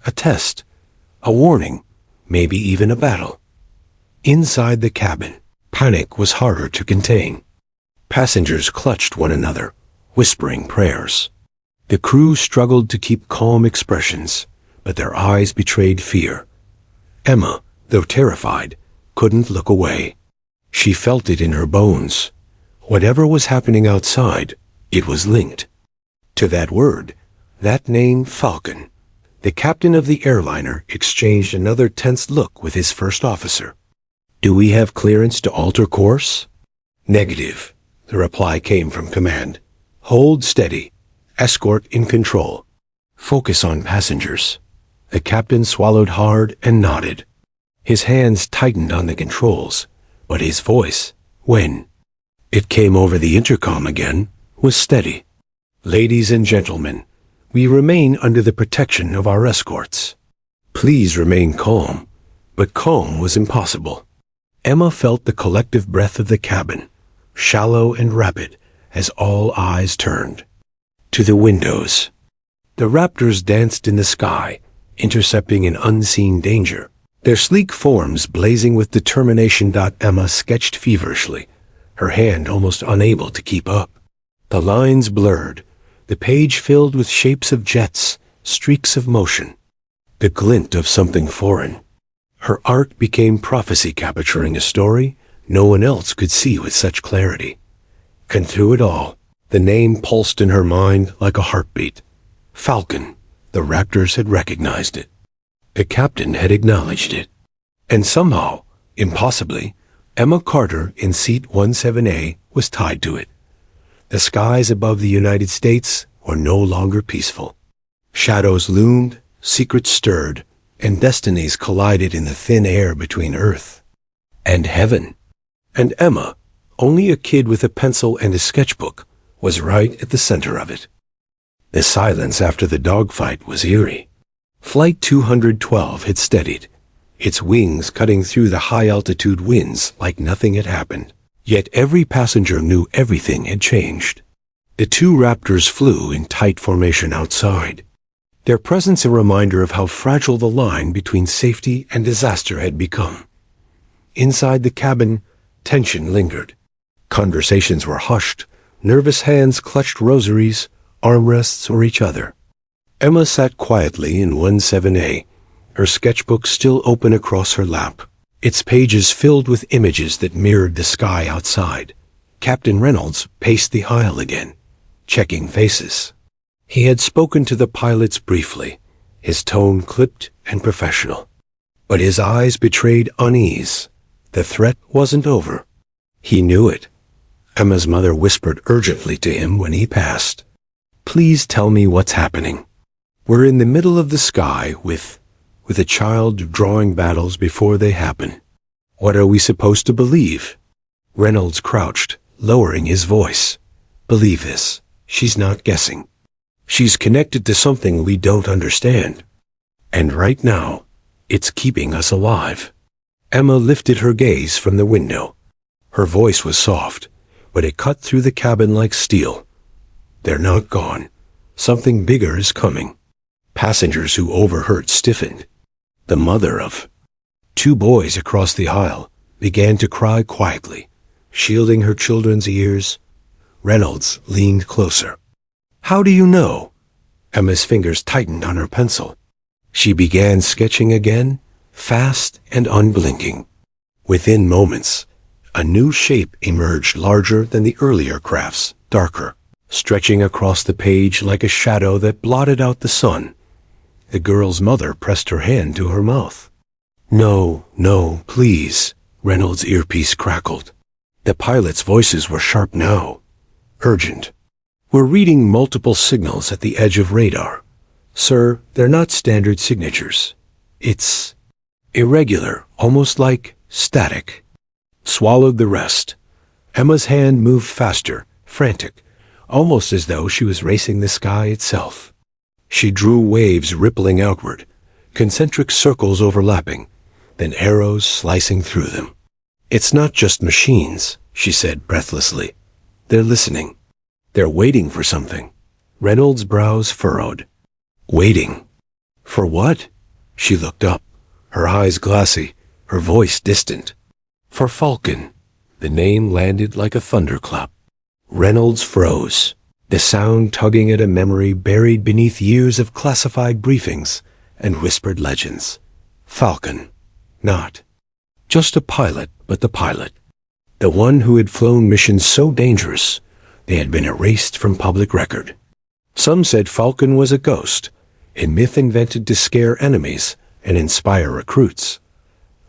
A test, a warning, maybe even a battle. Inside the cabin, panic was harder to contain. Passengers clutched one another, whispering prayers. The crew struggled to keep calm expressions, but their eyes betrayed fear. Emma, though terrified, couldn't look away. She felt it in her bones. Whatever was happening outside, it was linked to that word, that name, Falcon. The captain of the airliner exchanged another tense look with his first officer. Do we have clearance to alter course? Negative. The reply came from command. Hold steady. Escort in control. Focus on passengers. The captain swallowed hard and nodded. His hands tightened on the controls, but his voice, when it came over the intercom again, was steady. Ladies and gentlemen, we remain under the protection of our escorts. Please remain calm. But calm was impossible. Emma felt the collective breath of the cabin, shallow and rapid, as all eyes turned to the windows. The Raptors danced in the sky, intercepting an unseen danger, their sleek forms blazing with determination. Emma sketched feverishly, her hand almost unable to keep up. The lines blurred, the page filled with shapes of jets, streaks of motion, the glint of something foreign. Her art became prophecy, capturing a story no one else could see with such clarity. And through it all, the name pulsed in her mind like a heartbeat. Falcon. The Raptors had recognized it. The captain had acknowledged it. And somehow, impossibly, Emma Carter in seat 17A was tied to it. The skies above the United States were no longer peaceful. Shadows loomed, secrets stirred, and destinies collided in the thin air between Earth and heaven. And Emma, only a kid with a pencil and a sketchbook, was right at the center of it. The silence after the dogfight was eerie. Flight 212 had steadied, its wings cutting through the high-altitude winds like nothing had happened. Yet every passenger knew everything had changed. The two Raptors flew in tight formation outside, their presence a reminder of how fragile the line between safety and disaster had become. Inside the cabin, tension lingered. Conversations were hushed, nervous hands clutched rosaries, armrests, or each other. Emma sat quietly in 17A, her sketchbook still open across her lap, its pages filled with images that mirrored the sky outside. Captain Reynolds paced the aisle again, checking faces. He had spoken to the pilots briefly, his tone clipped and professional. But his eyes betrayed unease. The threat wasn't over. He knew it. Emma's mother whispered urgently to him when he passed. "Please tell me what's happening. We're in the middle of the sky with a child drawing battles before they happen. What are we supposed to believe?" Reynolds crouched, lowering his voice. "Believe this. She's not guessing. She's connected to something we don't understand. And right now, it's keeping us alive." Emma lifted her gaze from the window. Her voice was soft, but it cut through the cabin like steel. "They're not gone. Something bigger is coming." Passengers who overheard stiffened. The mother of two boys across the aisle began to cry quietly, shielding her children's ears. Reynolds leaned closer. "How do you know?" Emma's fingers tightened on her pencil. She began sketching again, fast and unblinking. Within moments, a new shape emerged larger than the earlier crafts, darker, stretching across the page like a shadow that blotted out the sun. The girl's mother pressed her hand to her mouth. "No, no, please," Reynolds' earpiece crackled. The pilots' voices were sharp now, urgent. "We're reading multiple signals at the edge of radar. Sir, they're not standard signatures. It's irregular, almost like static." Swallowed the rest. Emma's hand moved faster, frantic, almost as though she was racing the sky itself. She drew waves rippling outward, concentric circles overlapping, then arrows slicing through them. "It's not just machines," she said breathlessly. "They're listening. They're waiting for something." Reynolds' brows furrowed. "Waiting? For what?" She looked up, her eyes glassy, her voice distant. "For Falcon." The name landed like a thunderclap. Reynolds froze, the sound tugging at a memory buried beneath years of classified briefings and whispered legends. Falcon. Not just a pilot, but the pilot. The one who had flown missions so dangerous they had been erased from public record. Some said Falcon was a ghost, a myth invented to scare enemies and inspire recruits.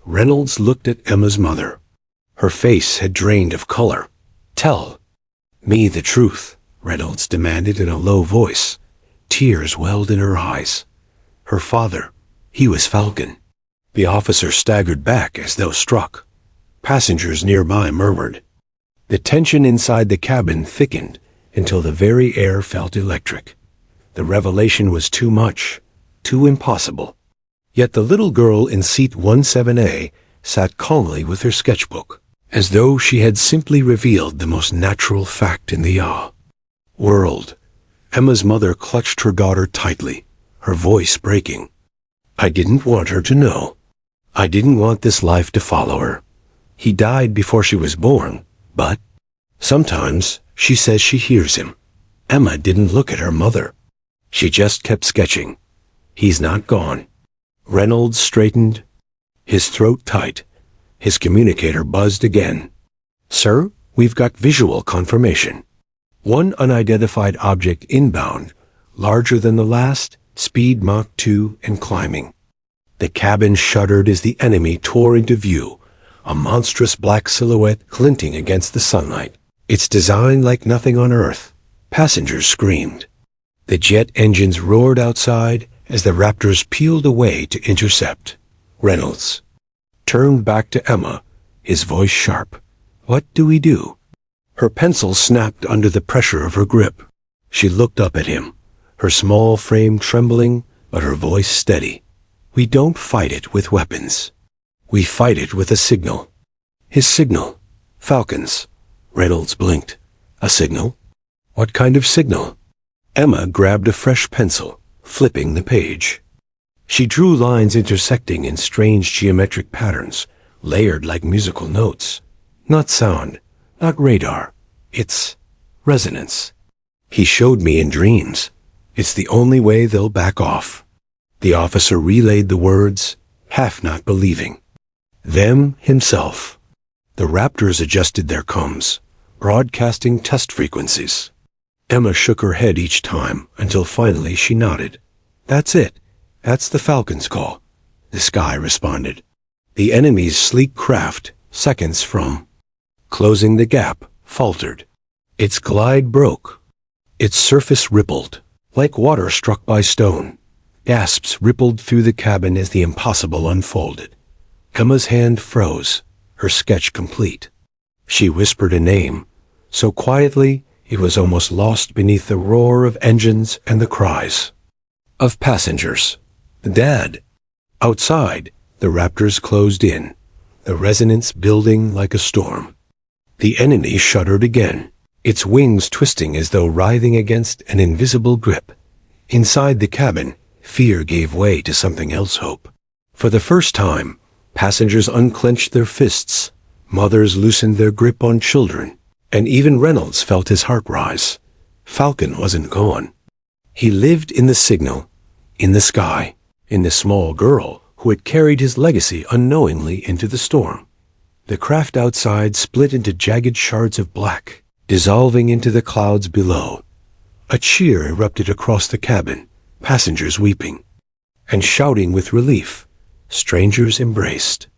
Reynolds looked at Emma's mother. Her face had drained of color. "Tell me the truth," Reynolds demanded in a low voice. Tears welled in her eyes. Her father, he was Falcon. The officer staggered back as though struck. Passengers nearby murmured. The tension inside the cabin thickened until the very air felt electric. The revelation was too much, too impossible. Yet the little girl in seat 17A sat calmly with her sketchbook, as though she had simply revealed the most natural fact in the world. Emma's mother clutched her daughter tightly, her voice breaking. "I didn't want her to know. I didn't want this life to follow her. He died before she was born, but sometimes she says she hears him." Emma didn't look at her mother. She just kept sketching. "He's not gone." Reynolds straightened, his throat tight. His communicator buzzed again. "Sir, we've got visual confirmation. One unidentified object inbound, larger than the last, speed Mach 2 and climbing." The cabin shuddered as the enemy tore into view, a monstrous black silhouette glinting against the sunlight, its design like nothing on Earth. Passengers screamed. The jet engines roared outside as the Raptors peeled away to intercept. Reynolds turned back to Emma, his voice sharp. "What do we do?" Her pencil snapped under the pressure of her grip. She looked up at him, her small frame trembling, but her voice steady. "We don't fight it with weapons. We fight it with a signal. His signal. Falcons. Reynolds blinked. A signal? What kind of signal? Emma grabbed a fresh pencil, flipping the page. She drew lines intersecting in strange geometric patterns, layered like musical notes. Not sound, not radar. It's resonance. He showed me in dreams. It's the only way they'll back off. The officer relayed the words, half not believing. Them himself. The Raptors adjusted their comms, broadcasting test frequencies. Emma shook her head each time until finally she nodded. That's it. That's the Falcon's call. The sky responded. The enemy's sleek craft, seconds from closing the gap, faltered. Its glide broke. Its surface rippled, like water struck by stone. Gasps rippled through the cabin as the impossible unfolded. Emma's hand froze, her sketch complete. She whispered a name, so quietly it was almost lost beneath the roar of engines and the cries of passengers. Dad. Outside, the Raptors closed in, the resonance building like a storm. The enemy shuddered again, its wings twisting as though writhing against an invisible grip. Inside the cabin, fear gave way to something else, hope. For the first time, passengers unclenched their fists, mothers loosened their grip on children, and even Reynolds felt his heart rise. Falcon wasn't gone. He lived in the signal, in the sky, in the small girl who had carried his legacy unknowingly into the storm. The craft outside split into jagged shards of black, dissolving into the clouds below. A cheer erupted across the cabin, passengers weeping and shouting with relief. Strangers embraced.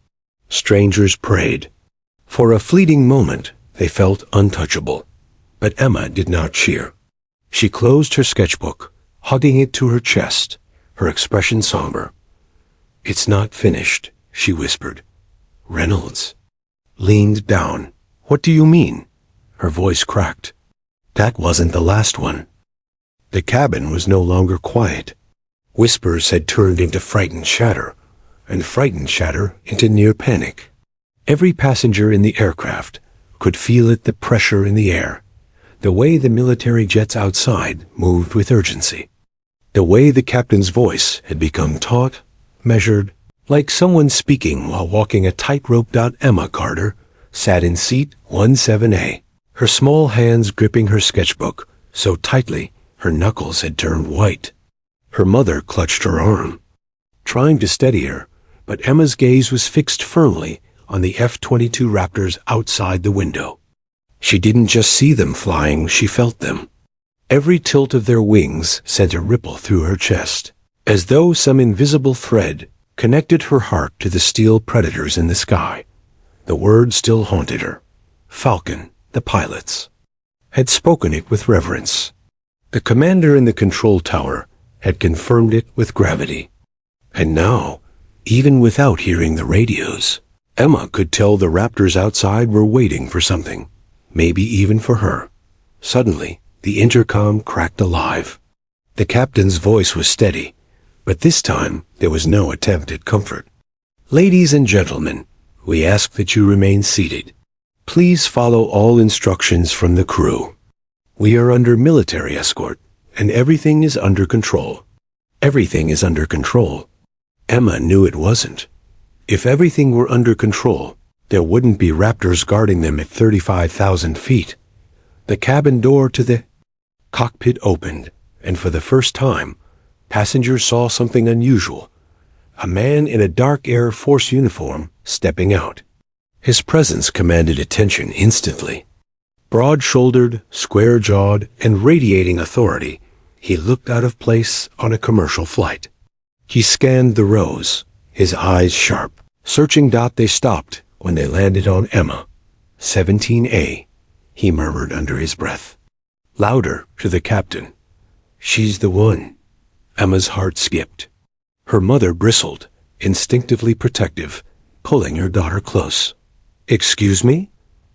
Strangers prayed. For a fleeting moment, they felt untouchable. But Emma did not cheer. She closed her sketchbook, hugging it to her chest, her expression somber. It's not finished, she whispered. Reynolds leaned down. What do you mean? Her voice cracked. That wasn't the last one. The cabin was no longer quiet. Whispers had turned into frightened chatter, and frightened chatter into near panic. Every passenger in the aircraft could feel it, the pressure in the air, the way the military jets outside moved with urgency, the way the captain's voice had become taut, measured, like someone speaking while walking a tightrope. Emma Carter sat in seat 17A, her small hands gripping her sketchbook so tightly her knuckles had turned white. Her mother clutched her arm, trying to steady her, but Emma's gaze was fixed firmly on the F-22 Raptors outside the window. She didn't just see them flying, she felt them. Every tilt of their wings sent a ripple through her chest, as though some invisible thread connected her heart to the steel predators in the sky. The word still haunted her. Falcon, the pilots, had spoken it with reverence. The commander in the control tower had confirmed it with gravity. And now, even without hearing the radios, Emma could tell the Raptors outside were waiting for something, maybe even for her. Suddenly, the intercom cracked alive. The captain's voice was steady, but this time there was no attempt at comfort. Ladies and gentlemen, we ask that you remain seated. Please follow all instructions from the crew. We are under military escort, and everything is under control. Everything is under control. Emma knew it wasn't. If everything were under control, there wouldn't be Raptors guarding them at 35,000 feet. The cabin door to the cockpit opened, and for the first time, passengers saw something unusual. A man in a dark Air Force uniform stepping out. His presence commanded attention instantly. Broad-shouldered, square-jawed, and radiating authority, he looked out of place on a commercial flight. He scanned the rows, his eyes sharp, searching. They stopped when they landed on Emma. 17A, he murmured under his breath. Louder to the captain. She's the one. Emma's heart skipped. Her mother bristled, instinctively protective, pulling her daughter close. Excuse me?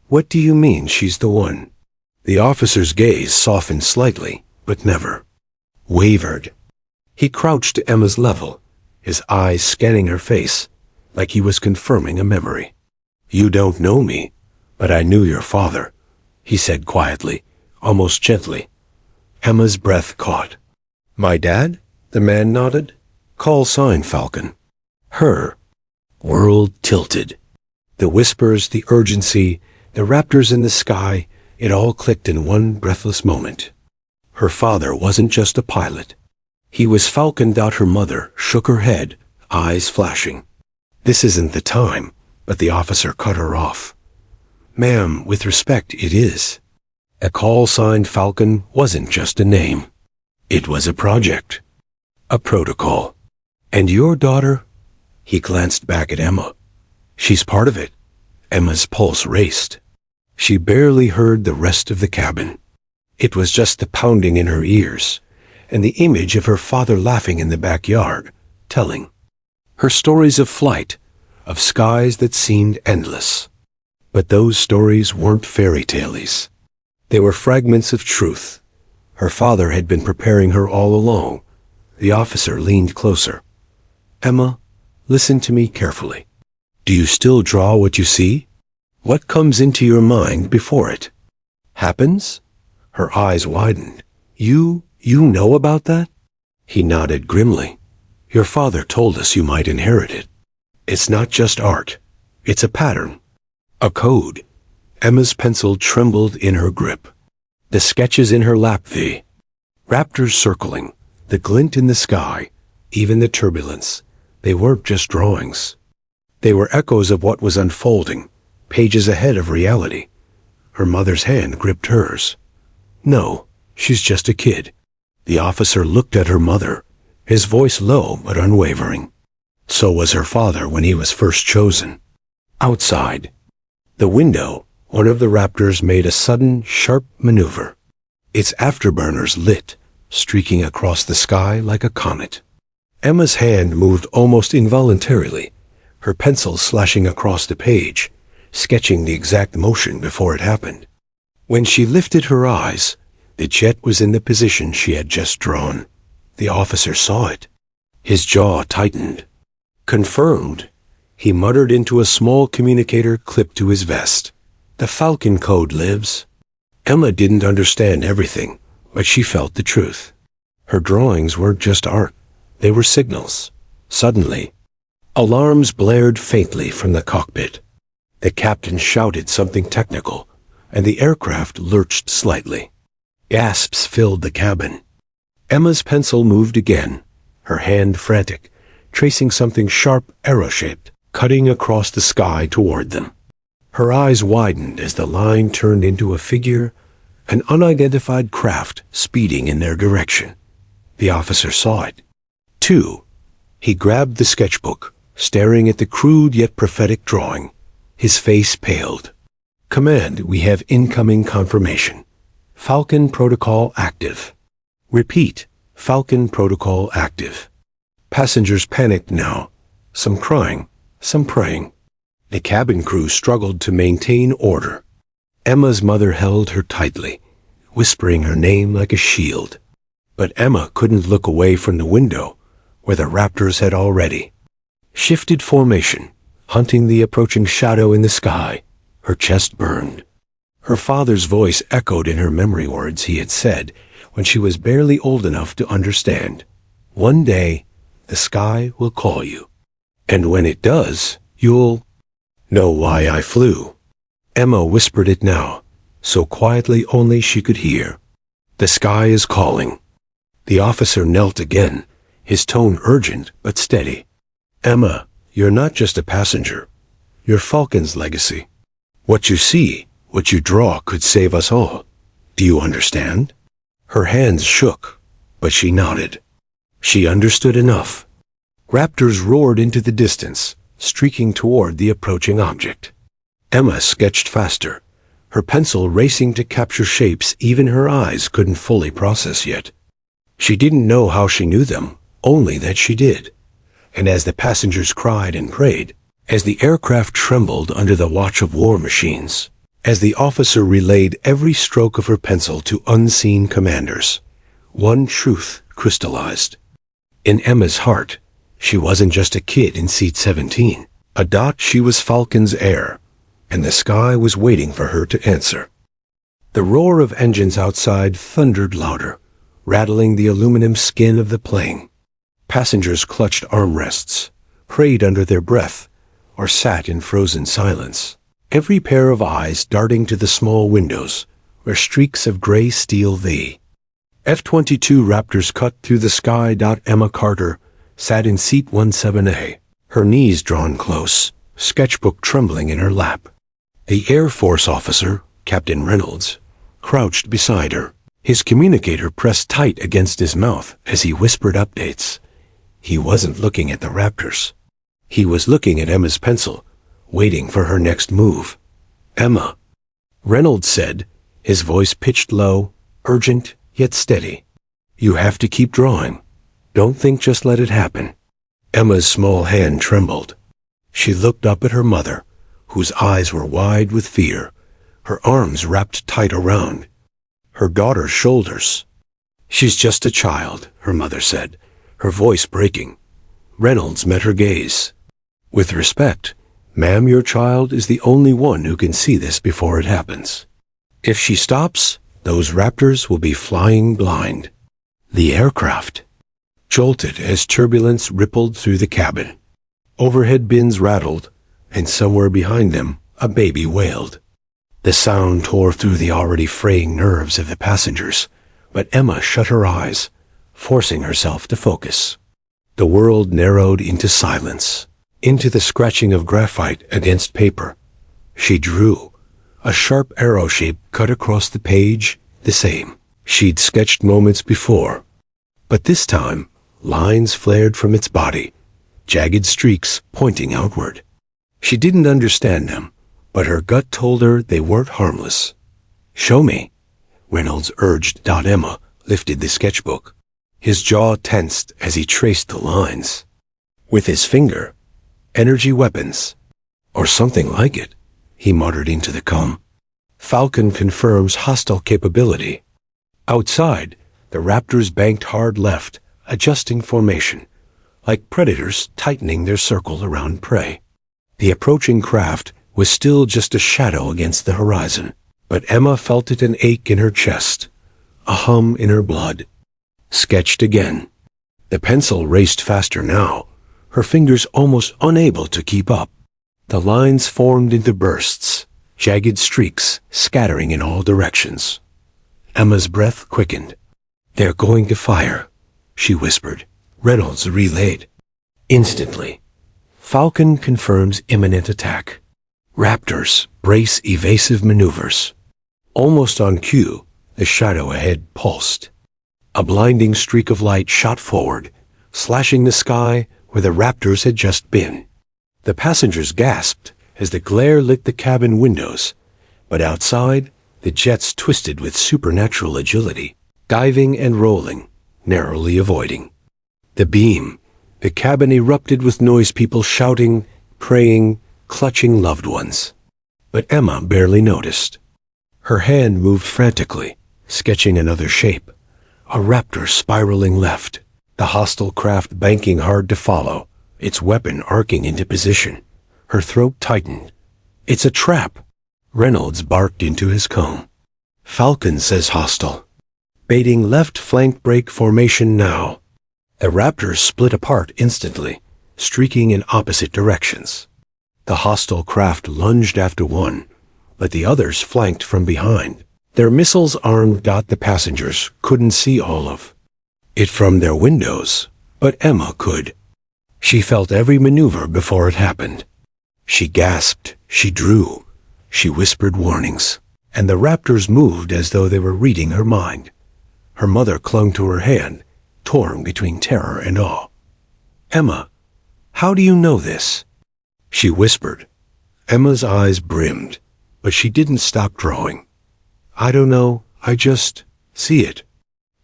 What do you mean she's the one? The officer's gaze softened slightly, but never wavered. He crouched to Emma's level, his eyes scanning her face, like he was confirming a memory. "You don't know me, but I knew your father," he said quietly, almost gently. Emma's breath caught. "My dad?" The man nodded. "Call sign Falcon." Her world tilted. The whispers, the urgency, the raptors in the sky, it all clicked in one breathless moment. Her father wasn't just a pilot. He was Falcon. Her mother shook her head, eyes flashing. "This isn't the time," but the officer cut her off. "Ma'am, with respect, it is." A call sign Falcon wasn't just a name. It was a project. A protocol. "And your daughter?" He glanced back at Emma. "She's part of it." Emma's pulse raced. She barely heard the rest of the cabin. It was just the pounding in her ears, and the image of her father laughing in the backyard, telling her stories of flight, of skies that seemed endless. But those stories weren't fairy tales. They were fragments of truth. Her father had been preparing her all along. The officer leaned closer. "Emma, listen to me carefully. Do you still draw what you see? What comes into your mind before it happens?" Her eyes widened. You know about that?" He nodded grimly. "Your father told us you might inherit it. It's not just art. It's a pattern. A code." Emma's pencil trembled in her grip. The sketches in her lap, the raptors circling, the glint in the sky, even the turbulence, they weren't just drawings. They were echoes of what was unfolding, pages ahead of reality. Her mother's hand gripped hers. "No, she's just a kid." The officer looked at her mother, his voice low but unwavering. So was her father when he was first chosen. Outside the window, one of the raptors made a sudden, sharp maneuver. Its afterburners lit, streaking across the sky like a comet. Emma's hand moved almost involuntarily, her pencil slashing across the page, sketching the exact motion before it happened. When she lifted her eyes, the jet was in the position she had just drawn. The officer saw it. His jaw tightened. "Confirmed," he muttered into a small communicator clipped to his vest. "The Falcon code lives." Emma didn't understand everything, but she felt the truth. Her drawings weren't just art. They were signals. Suddenly, alarms blared faintly from the cockpit. The captain shouted something technical, and the aircraft lurched slightly. Gasps filled the cabin. Emma's pencil moved again, her hand frantic, tracing something sharp, arrow-shaped, cutting across the sky toward them. Her eyes widened as the line turned into a figure, an unidentified craft speeding in their direction. The officer saw it, too. He grabbed the sketchbook, staring at the crude yet prophetic drawing. His face paled. "Command, we have incoming confirmation. Falcon protocol active." "Repeat, Falcon protocol active." Passengers panicked now, some crying, some praying. The cabin crew struggled to maintain order. Emma's mother held her tightly, whispering her name like a shield. But Emma couldn't look away from the window, where the raptors had already shifted formation, hunting the approaching shadow in the sky. Her chest burned. Her father's voice echoed in her memory words he had said when she was barely old enough to understand. "One day, the sky will call you. And when it does, you'll know why I flew." Emma whispered it now, so quietly only she could hear. "The sky is calling." The officer knelt again, his tone urgent but steady. "Emma, you're not just a passenger. You're Falcon's legacy. What you see, what you draw could save us all. Do you understand?" Her hands shook, but she nodded. She understood enough. Raptors roared into the distance, streaking toward the approaching object. Emma sketched faster, her pencil racing to capture shapes even her eyes couldn't fully process yet. She didn't know how she knew them, only that she did. And as the passengers cried and prayed, as the aircraft trembled under the watch of war machines, as the officer relayed every stroke of her pencil to unseen commanders, one truth crystallized. In Emma's heart, she wasn't just a kid in seat 17. A dot, she was Falcon's heir, and the sky was waiting for her to answer. The roar of engines outside thundered louder, rattling the aluminum skin of the plane. Passengers clutched armrests, prayed under their breath, or sat in frozen silence, every pair of eyes darting to the small windows, where streaks of gray steel thee. F-22 Raptors cut through the sky. Emma Carter sat in seat 17A, her knees drawn close, sketchbook trembling in her lap. The Air Force officer, Captain Reynolds, crouched beside her, his communicator pressed tight against his mouth as he whispered updates. He wasn't looking at the Raptors. He was looking at Emma's pencil, waiting for her next move. "Emma," Reynolds said, his voice pitched low, urgent yet steady. "You have to keep drawing. Don't think, just let it happen." Emma's small hand trembled. She looked up at her mother, whose eyes were wide with fear, her arms wrapped tight around her daughter's shoulders. "She's just a child," her mother said, her voice breaking. Reynolds met her gaze. "With respect, ma'am, your child is the only one who can see this before it happens. If she stops, those Raptors will be flying blind." The aircraft jolted as turbulence rippled through the cabin. Overhead bins rattled, and somewhere behind them, a baby wailed. The sound tore through the already fraying nerves of the passengers, but Emma shut her eyes, forcing herself to focus. The world narrowed into silence, into the scratching of graphite against paper. She drew. A sharp arrow shape cut across the page, the same she'd sketched moments before. But this time, lines flared from its body, jagged streaks pointing outward. She didn't understand them, but her gut told her they weren't harmless. "Show me," Reynolds urged. Emma lifted the sketchbook. His jaw tensed as he traced the lines. With his finger, "Energy weapons, or something like it," he muttered into the calm. "Falcon confirms hostile capability." Outside, the Raptors banked hard left, adjusting formation, like predators tightening their circle around prey. The approaching craft was still just a shadow against the horizon, but Emma felt it, an ache in her chest, a hum in her blood. Sketched again. The pencil raced faster now, her fingers almost unable to keep up. The lines formed into bursts, jagged streaks scattering in all directions. Emma's breath quickened. "They're going to fire," she whispered. Reynolds relayed. Instantly. "Falcon confirms imminent attack. Raptors brace evasive maneuvers." Almost on cue, the shadow ahead pulsed. A blinding streak of light shot forward, slashing the sky where the Raptors had just been. The passengers gasped as the glare lit the cabin windows, but outside, the jets twisted with supernatural agility, diving and rolling, narrowly avoiding. The beam, the cabin erupted with noise, people shouting, praying, clutching loved ones. But Emma barely noticed. Her hand moved frantically, sketching another shape. A Raptor spiraling left, the hostile craft banking hard to follow, its weapon arcing into position. Her throat tightened. "It's a trap," Reynolds barked into his comb. "Falcon says hostile. Baiting left flank break formation now." The Raptors split apart instantly, streaking in opposite directions. The hostile craft lunged after one, but the others flanked from behind. Their missiles armed. The passengers couldn't see all of it from their windows, but Emma could. She felt every maneuver before it happened. She gasped, she drew, she whispered warnings, and the Raptors moved as though they were reading her mind. Her mother clung to her hand, torn between terror and awe. "Emma, how do you know this?" she whispered. Emma's eyes brimmed, but she didn't stop drawing. "I don't know, I just see it."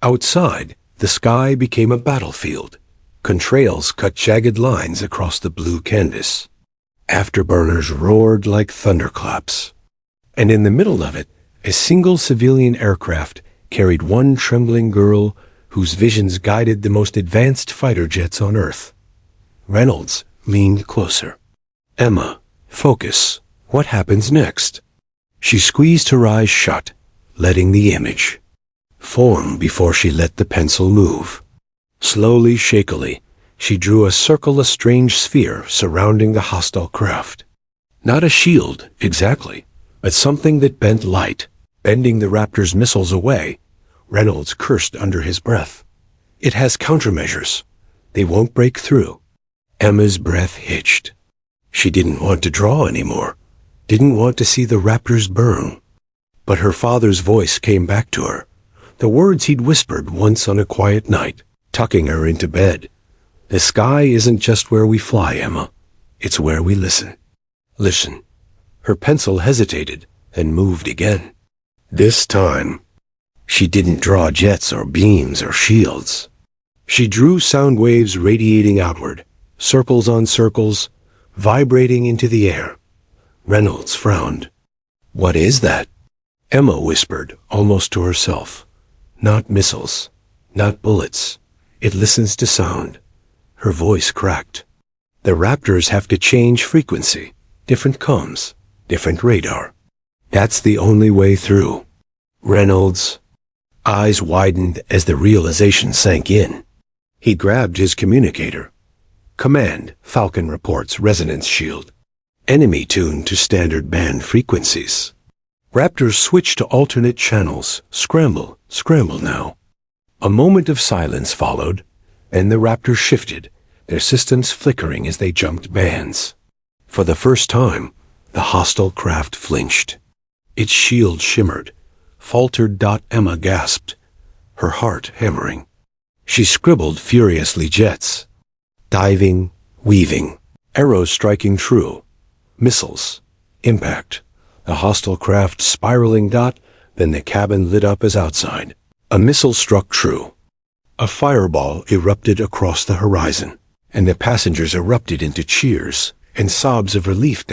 Outside, the sky became a battlefield. Contrails cut jagged lines across the blue canvas. Afterburners roared like thunderclaps. And in the middle of it, a single civilian aircraft carried one trembling girl whose visions guided the most advanced fighter jets on Earth. Reynolds leaned closer. Emma, focus. What happens next? She squeezed her eyes shut, letting the image form before she let the pencil move. Slowly, shakily, she drew a strange sphere surrounding the hostile craft. Not a shield, exactly, but something that bent light, bending the Raptor's missiles away. Reynolds cursed under his breath. It has countermeasures. They won't break through. Emma's breath hitched. She didn't want to draw anymore, didn't want to see the Raptors burn. But her father's voice came back to her, the words he'd whispered once on a quiet night, tucking her into bed. The sky isn't just where we fly, Emma. It's where we listen. Listen. Her pencil hesitated and moved again. This time, she didn't draw jets or beams or shields. She drew sound waves radiating outward, circles on circles, vibrating into the air. Reynolds frowned. What is that? Emma whispered, almost to herself. Not missiles, not bullets. It listens to sound. Her voice cracked. The Raptors have to change frequency. Different comms, different radar. That's the only way through. Reynolds' eyes widened as the realization sank in. He grabbed his communicator. Command, Falcon reports resonance shield. Enemy tuned to standard band frequencies. Raptors switched to alternate channels. Scramble, scramble now. A moment of silence followed, and the Raptors shifted, their systems flickering as they jumped bands. For the first time, the hostile craft flinched. Its shield shimmered, faltered. Emma gasped, her heart hammering. She scribbled furiously jets. Diving, weaving, arrows striking true. Missiles, impact. The hostile craft spiraling. Then the cabin lit up as outside. A missile struck true. A fireball erupted across the horizon, and the passengers erupted into cheers and sobs of relief.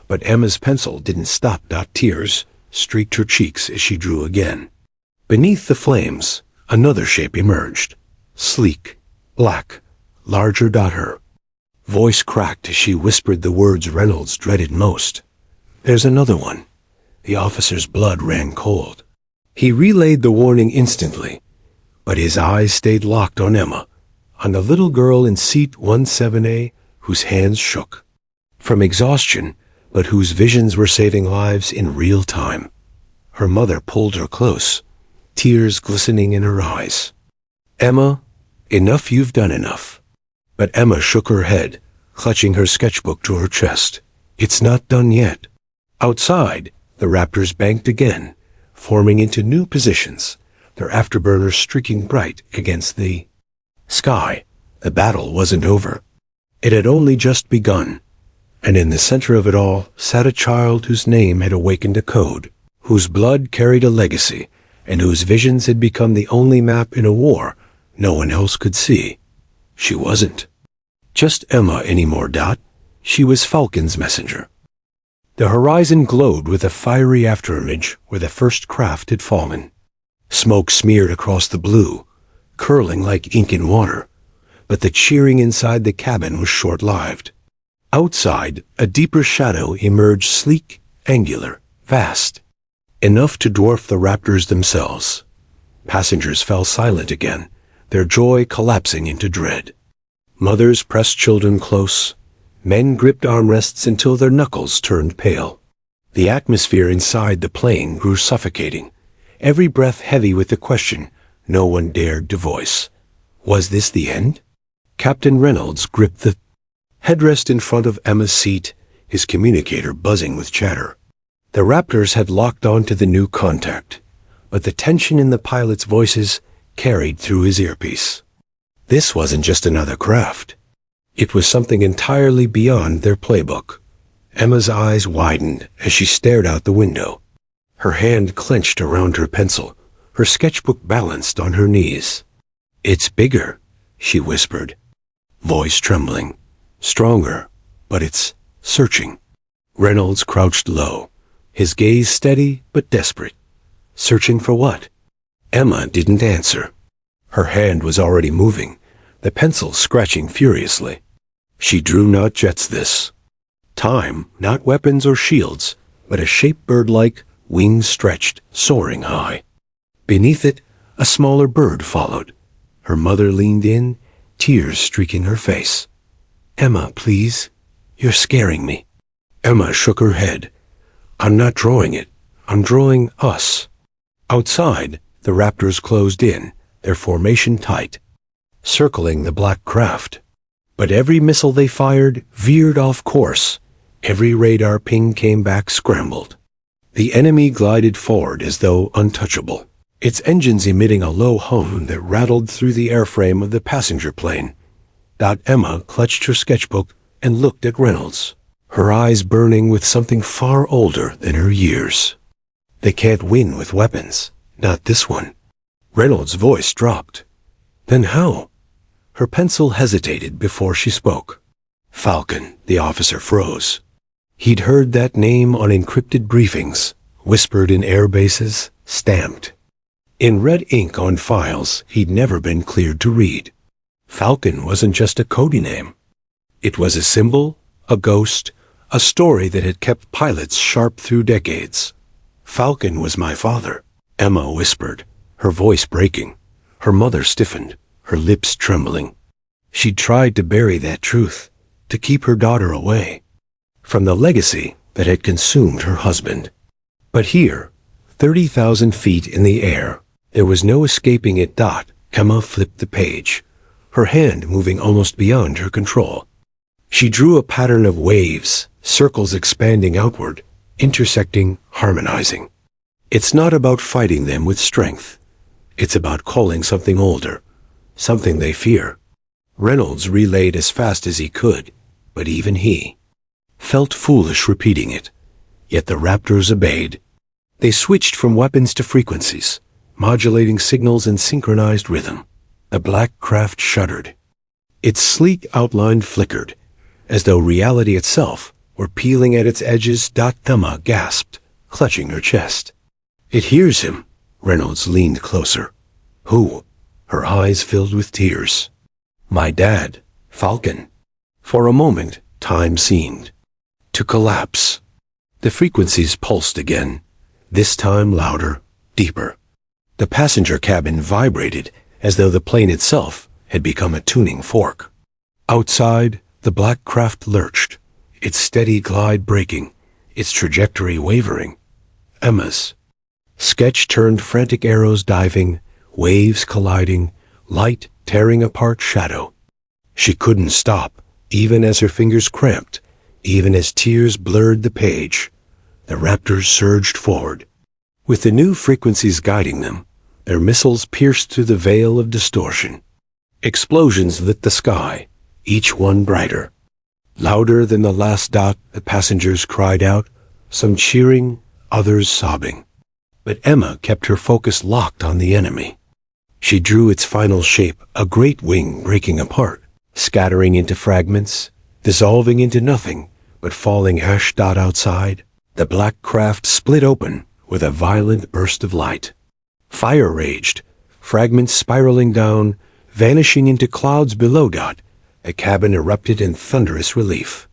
But Emma's pencil didn't stop. Tears streaked her cheeks as she drew again. Beneath the flames, another shape emerged. Sleek, black, larger. Her voice cracked as she whispered the words Reynolds dreaded most. There's another one. The officer's blood ran cold. He relayed the warning instantly, but his eyes stayed locked on Emma, on the little girl in seat 17A whose hands shook from exhaustion, but whose visions were saving lives in real time. Her mother pulled her close, tears glistening in her eyes. Emma, enough, you've done enough. But Emma shook her head, clutching her sketchbook to her chest. It's not done yet. Outside, the Raptors banked again, forming into new positions, their afterburners streaking bright against the sky. The battle wasn't over. It had only just begun. And in the center of it all sat a child whose name had awakened a code, whose blood carried a legacy, and whose visions had become the only map in a war no one else could see. She wasn't just Emma anymore. She was Falcon's messenger. The horizon glowed with a fiery afterimage where the first craft had fallen. Smoke smeared across the blue, curling like ink in water, but the cheering inside the cabin was short-lived. Outside, a deeper shadow emerged, sleek, angular, vast, enough to dwarf the Raptors themselves. Passengers fell silent again, their joy collapsing into dread. Mothers pressed children close. Men gripped armrests until their knuckles turned pale. The atmosphere inside the plane grew suffocating, every breath heavy with the question no one dared to voice. Was this the end? Captain Reynolds gripped the headrest in front of Emma's seat, his communicator buzzing with chatter. The Raptors had locked on to the new contact, but the tension in the pilots' voices carried through his earpiece. This wasn't just another craft. It was something entirely beyond their playbook. Emma's eyes widened as she stared out the window. Her hand clenched around her pencil, her sketchbook balanced on her knees. It's bigger, she whispered, voice trembling. Stronger, but it's searching. Reynolds crouched low, his gaze steady but desperate. Searching for what? Emma didn't answer. Her hand was already moving, the pencil scratching furiously. She drew not jets this Time, not weapons or shields, but a shape bird-like, wings stretched, soaring high. Beneath it, a smaller bird followed. Her mother leaned in, tears streaking her face. "Emma, please. You're scaring me." Emma shook her head. "I'm not drawing it. I'm drawing us." Outside, the raptors closed in, their formation tight, circling the black craft. But every missile they fired veered off course. Every radar ping came back scrambled. The enemy glided forward as though untouchable, its engines emitting a low hum that rattled through the airframe of the passenger plane. Emma clutched her sketchbook and looked at Reynolds, her eyes burning with something far older than her years. "They can't win with weapons. Not this one." Reynolds' voice dropped. "Then how?" Her pencil hesitated before she spoke. "Falcon," the officer froze. He'd heard that name on encrypted briefings, whispered in air bases, stamped in red ink on files he'd never been cleared to read. Falcon wasn't just a code name. It was a symbol, a ghost, a story that had kept pilots sharp through decades. "Falcon was my father," Emma whispered, her voice breaking. Her mother stiffened, her lips trembling. She'd tried to bury that truth, to keep her daughter away from the legacy that had consumed her husband. But here, 30,000 feet in the air, there was no escaping it. Emma flipped the page, her hand moving almost beyond her control. She drew a pattern of waves, circles expanding outward, intersecting, harmonizing. It's not about fighting them with strength. It's about calling something older, something they fear. Reynolds relayed as fast as he could, but even he felt foolish repeating it. Yet the raptors obeyed. They switched from weapons to frequencies, modulating signals in synchronized rhythm. The black craft shuddered. Its sleek outline flickered, as though reality itself were peeling at its edges. Emma gasped, clutching her chest. "It hears him." Reynolds leaned closer. "Who?" Her eyes filled with tears. "My dad, Falcon." For a moment, time seemed to collapse. The frequencies pulsed again, this time louder, deeper. The passenger cabin vibrated as though the plane itself had become a tuning fork. Outside, the black craft lurched, its steady glide breaking, its trajectory wavering. Emma's sketch turned frantic arrows diving, waves colliding, light tearing apart shadow. She couldn't stop, even as her fingers cramped, even as tears blurred the page. The raptors surged forward. With the new frequencies guiding them, their missiles pierced through the veil of distortion. Explosions lit the sky, each one brighter. Louder than the last. The passengers cried out, some cheering, others sobbing. But Emma kept her focus locked on the enemy. She drew its final shape, a great wing breaking apart, scattering into fragments, dissolving into nothing, but falling outside. The black craft split open with a violent burst of light. Fire raged, fragments spiraling down, vanishing into clouds below. The cabin erupted in thunderous relief.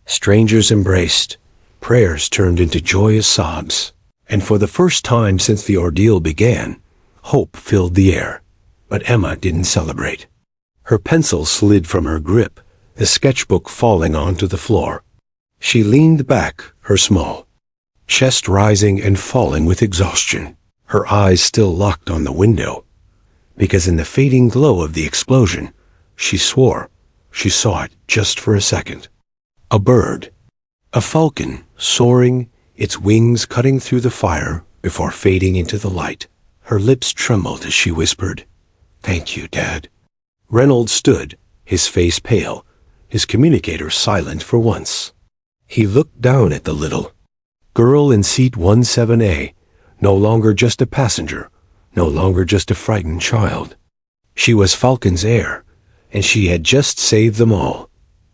Strangers embraced, prayers turned into joyous sobs, and for the first time since the ordeal began, hope filled the air. But Emma didn't celebrate. Her pencil slid from her grip, the sketchbook falling onto the floor. She leaned back, her small chest rising and falling with exhaustion, her eyes still locked on the window, because in the fading glow of the explosion, she swore she saw it just for a second. A bird, a falcon, soaring, its wings cutting through the fire before fading into the light. Her lips trembled as she whispered, "Thank you, Dad." Reynolds stood, his face pale, his communicator silent for once. He looked down at the little girl in seat 17A, no longer just a passenger, no longer just a frightened child. She was Falcon's heir, and she had just saved them all.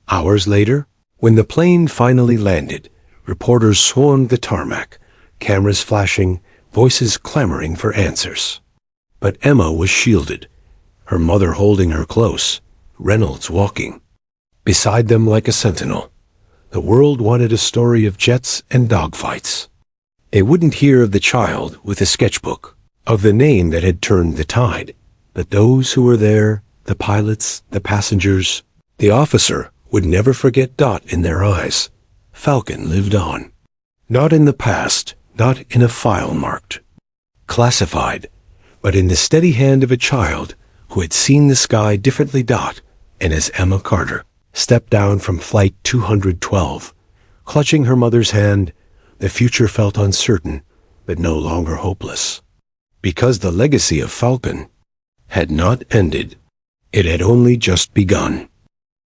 Hours later, when the plane finally landed, reporters swarmed the tarmac, cameras flashing, voices clamoring for answers. But Emma was shielded, her mother holding her close, Reynolds walking beside them like a sentinel. The world wanted a story of jets and dogfights. They wouldn't hear of the child with a sketchbook, of the name that had turned the tide, but those who were there, the pilots, the passengers, the officer, would never forget Dot in their eyes. Falcon lived on. Not in the past, not in a file marked, classified, but in the steady hand of a child who had seen the sky differently. Dot, and as Emma Carter stepped down from Flight 212, clutching her mother's hand, the future felt uncertain, but no longer hopeless. Because the legacy of Falcon had not ended. It had only just begun.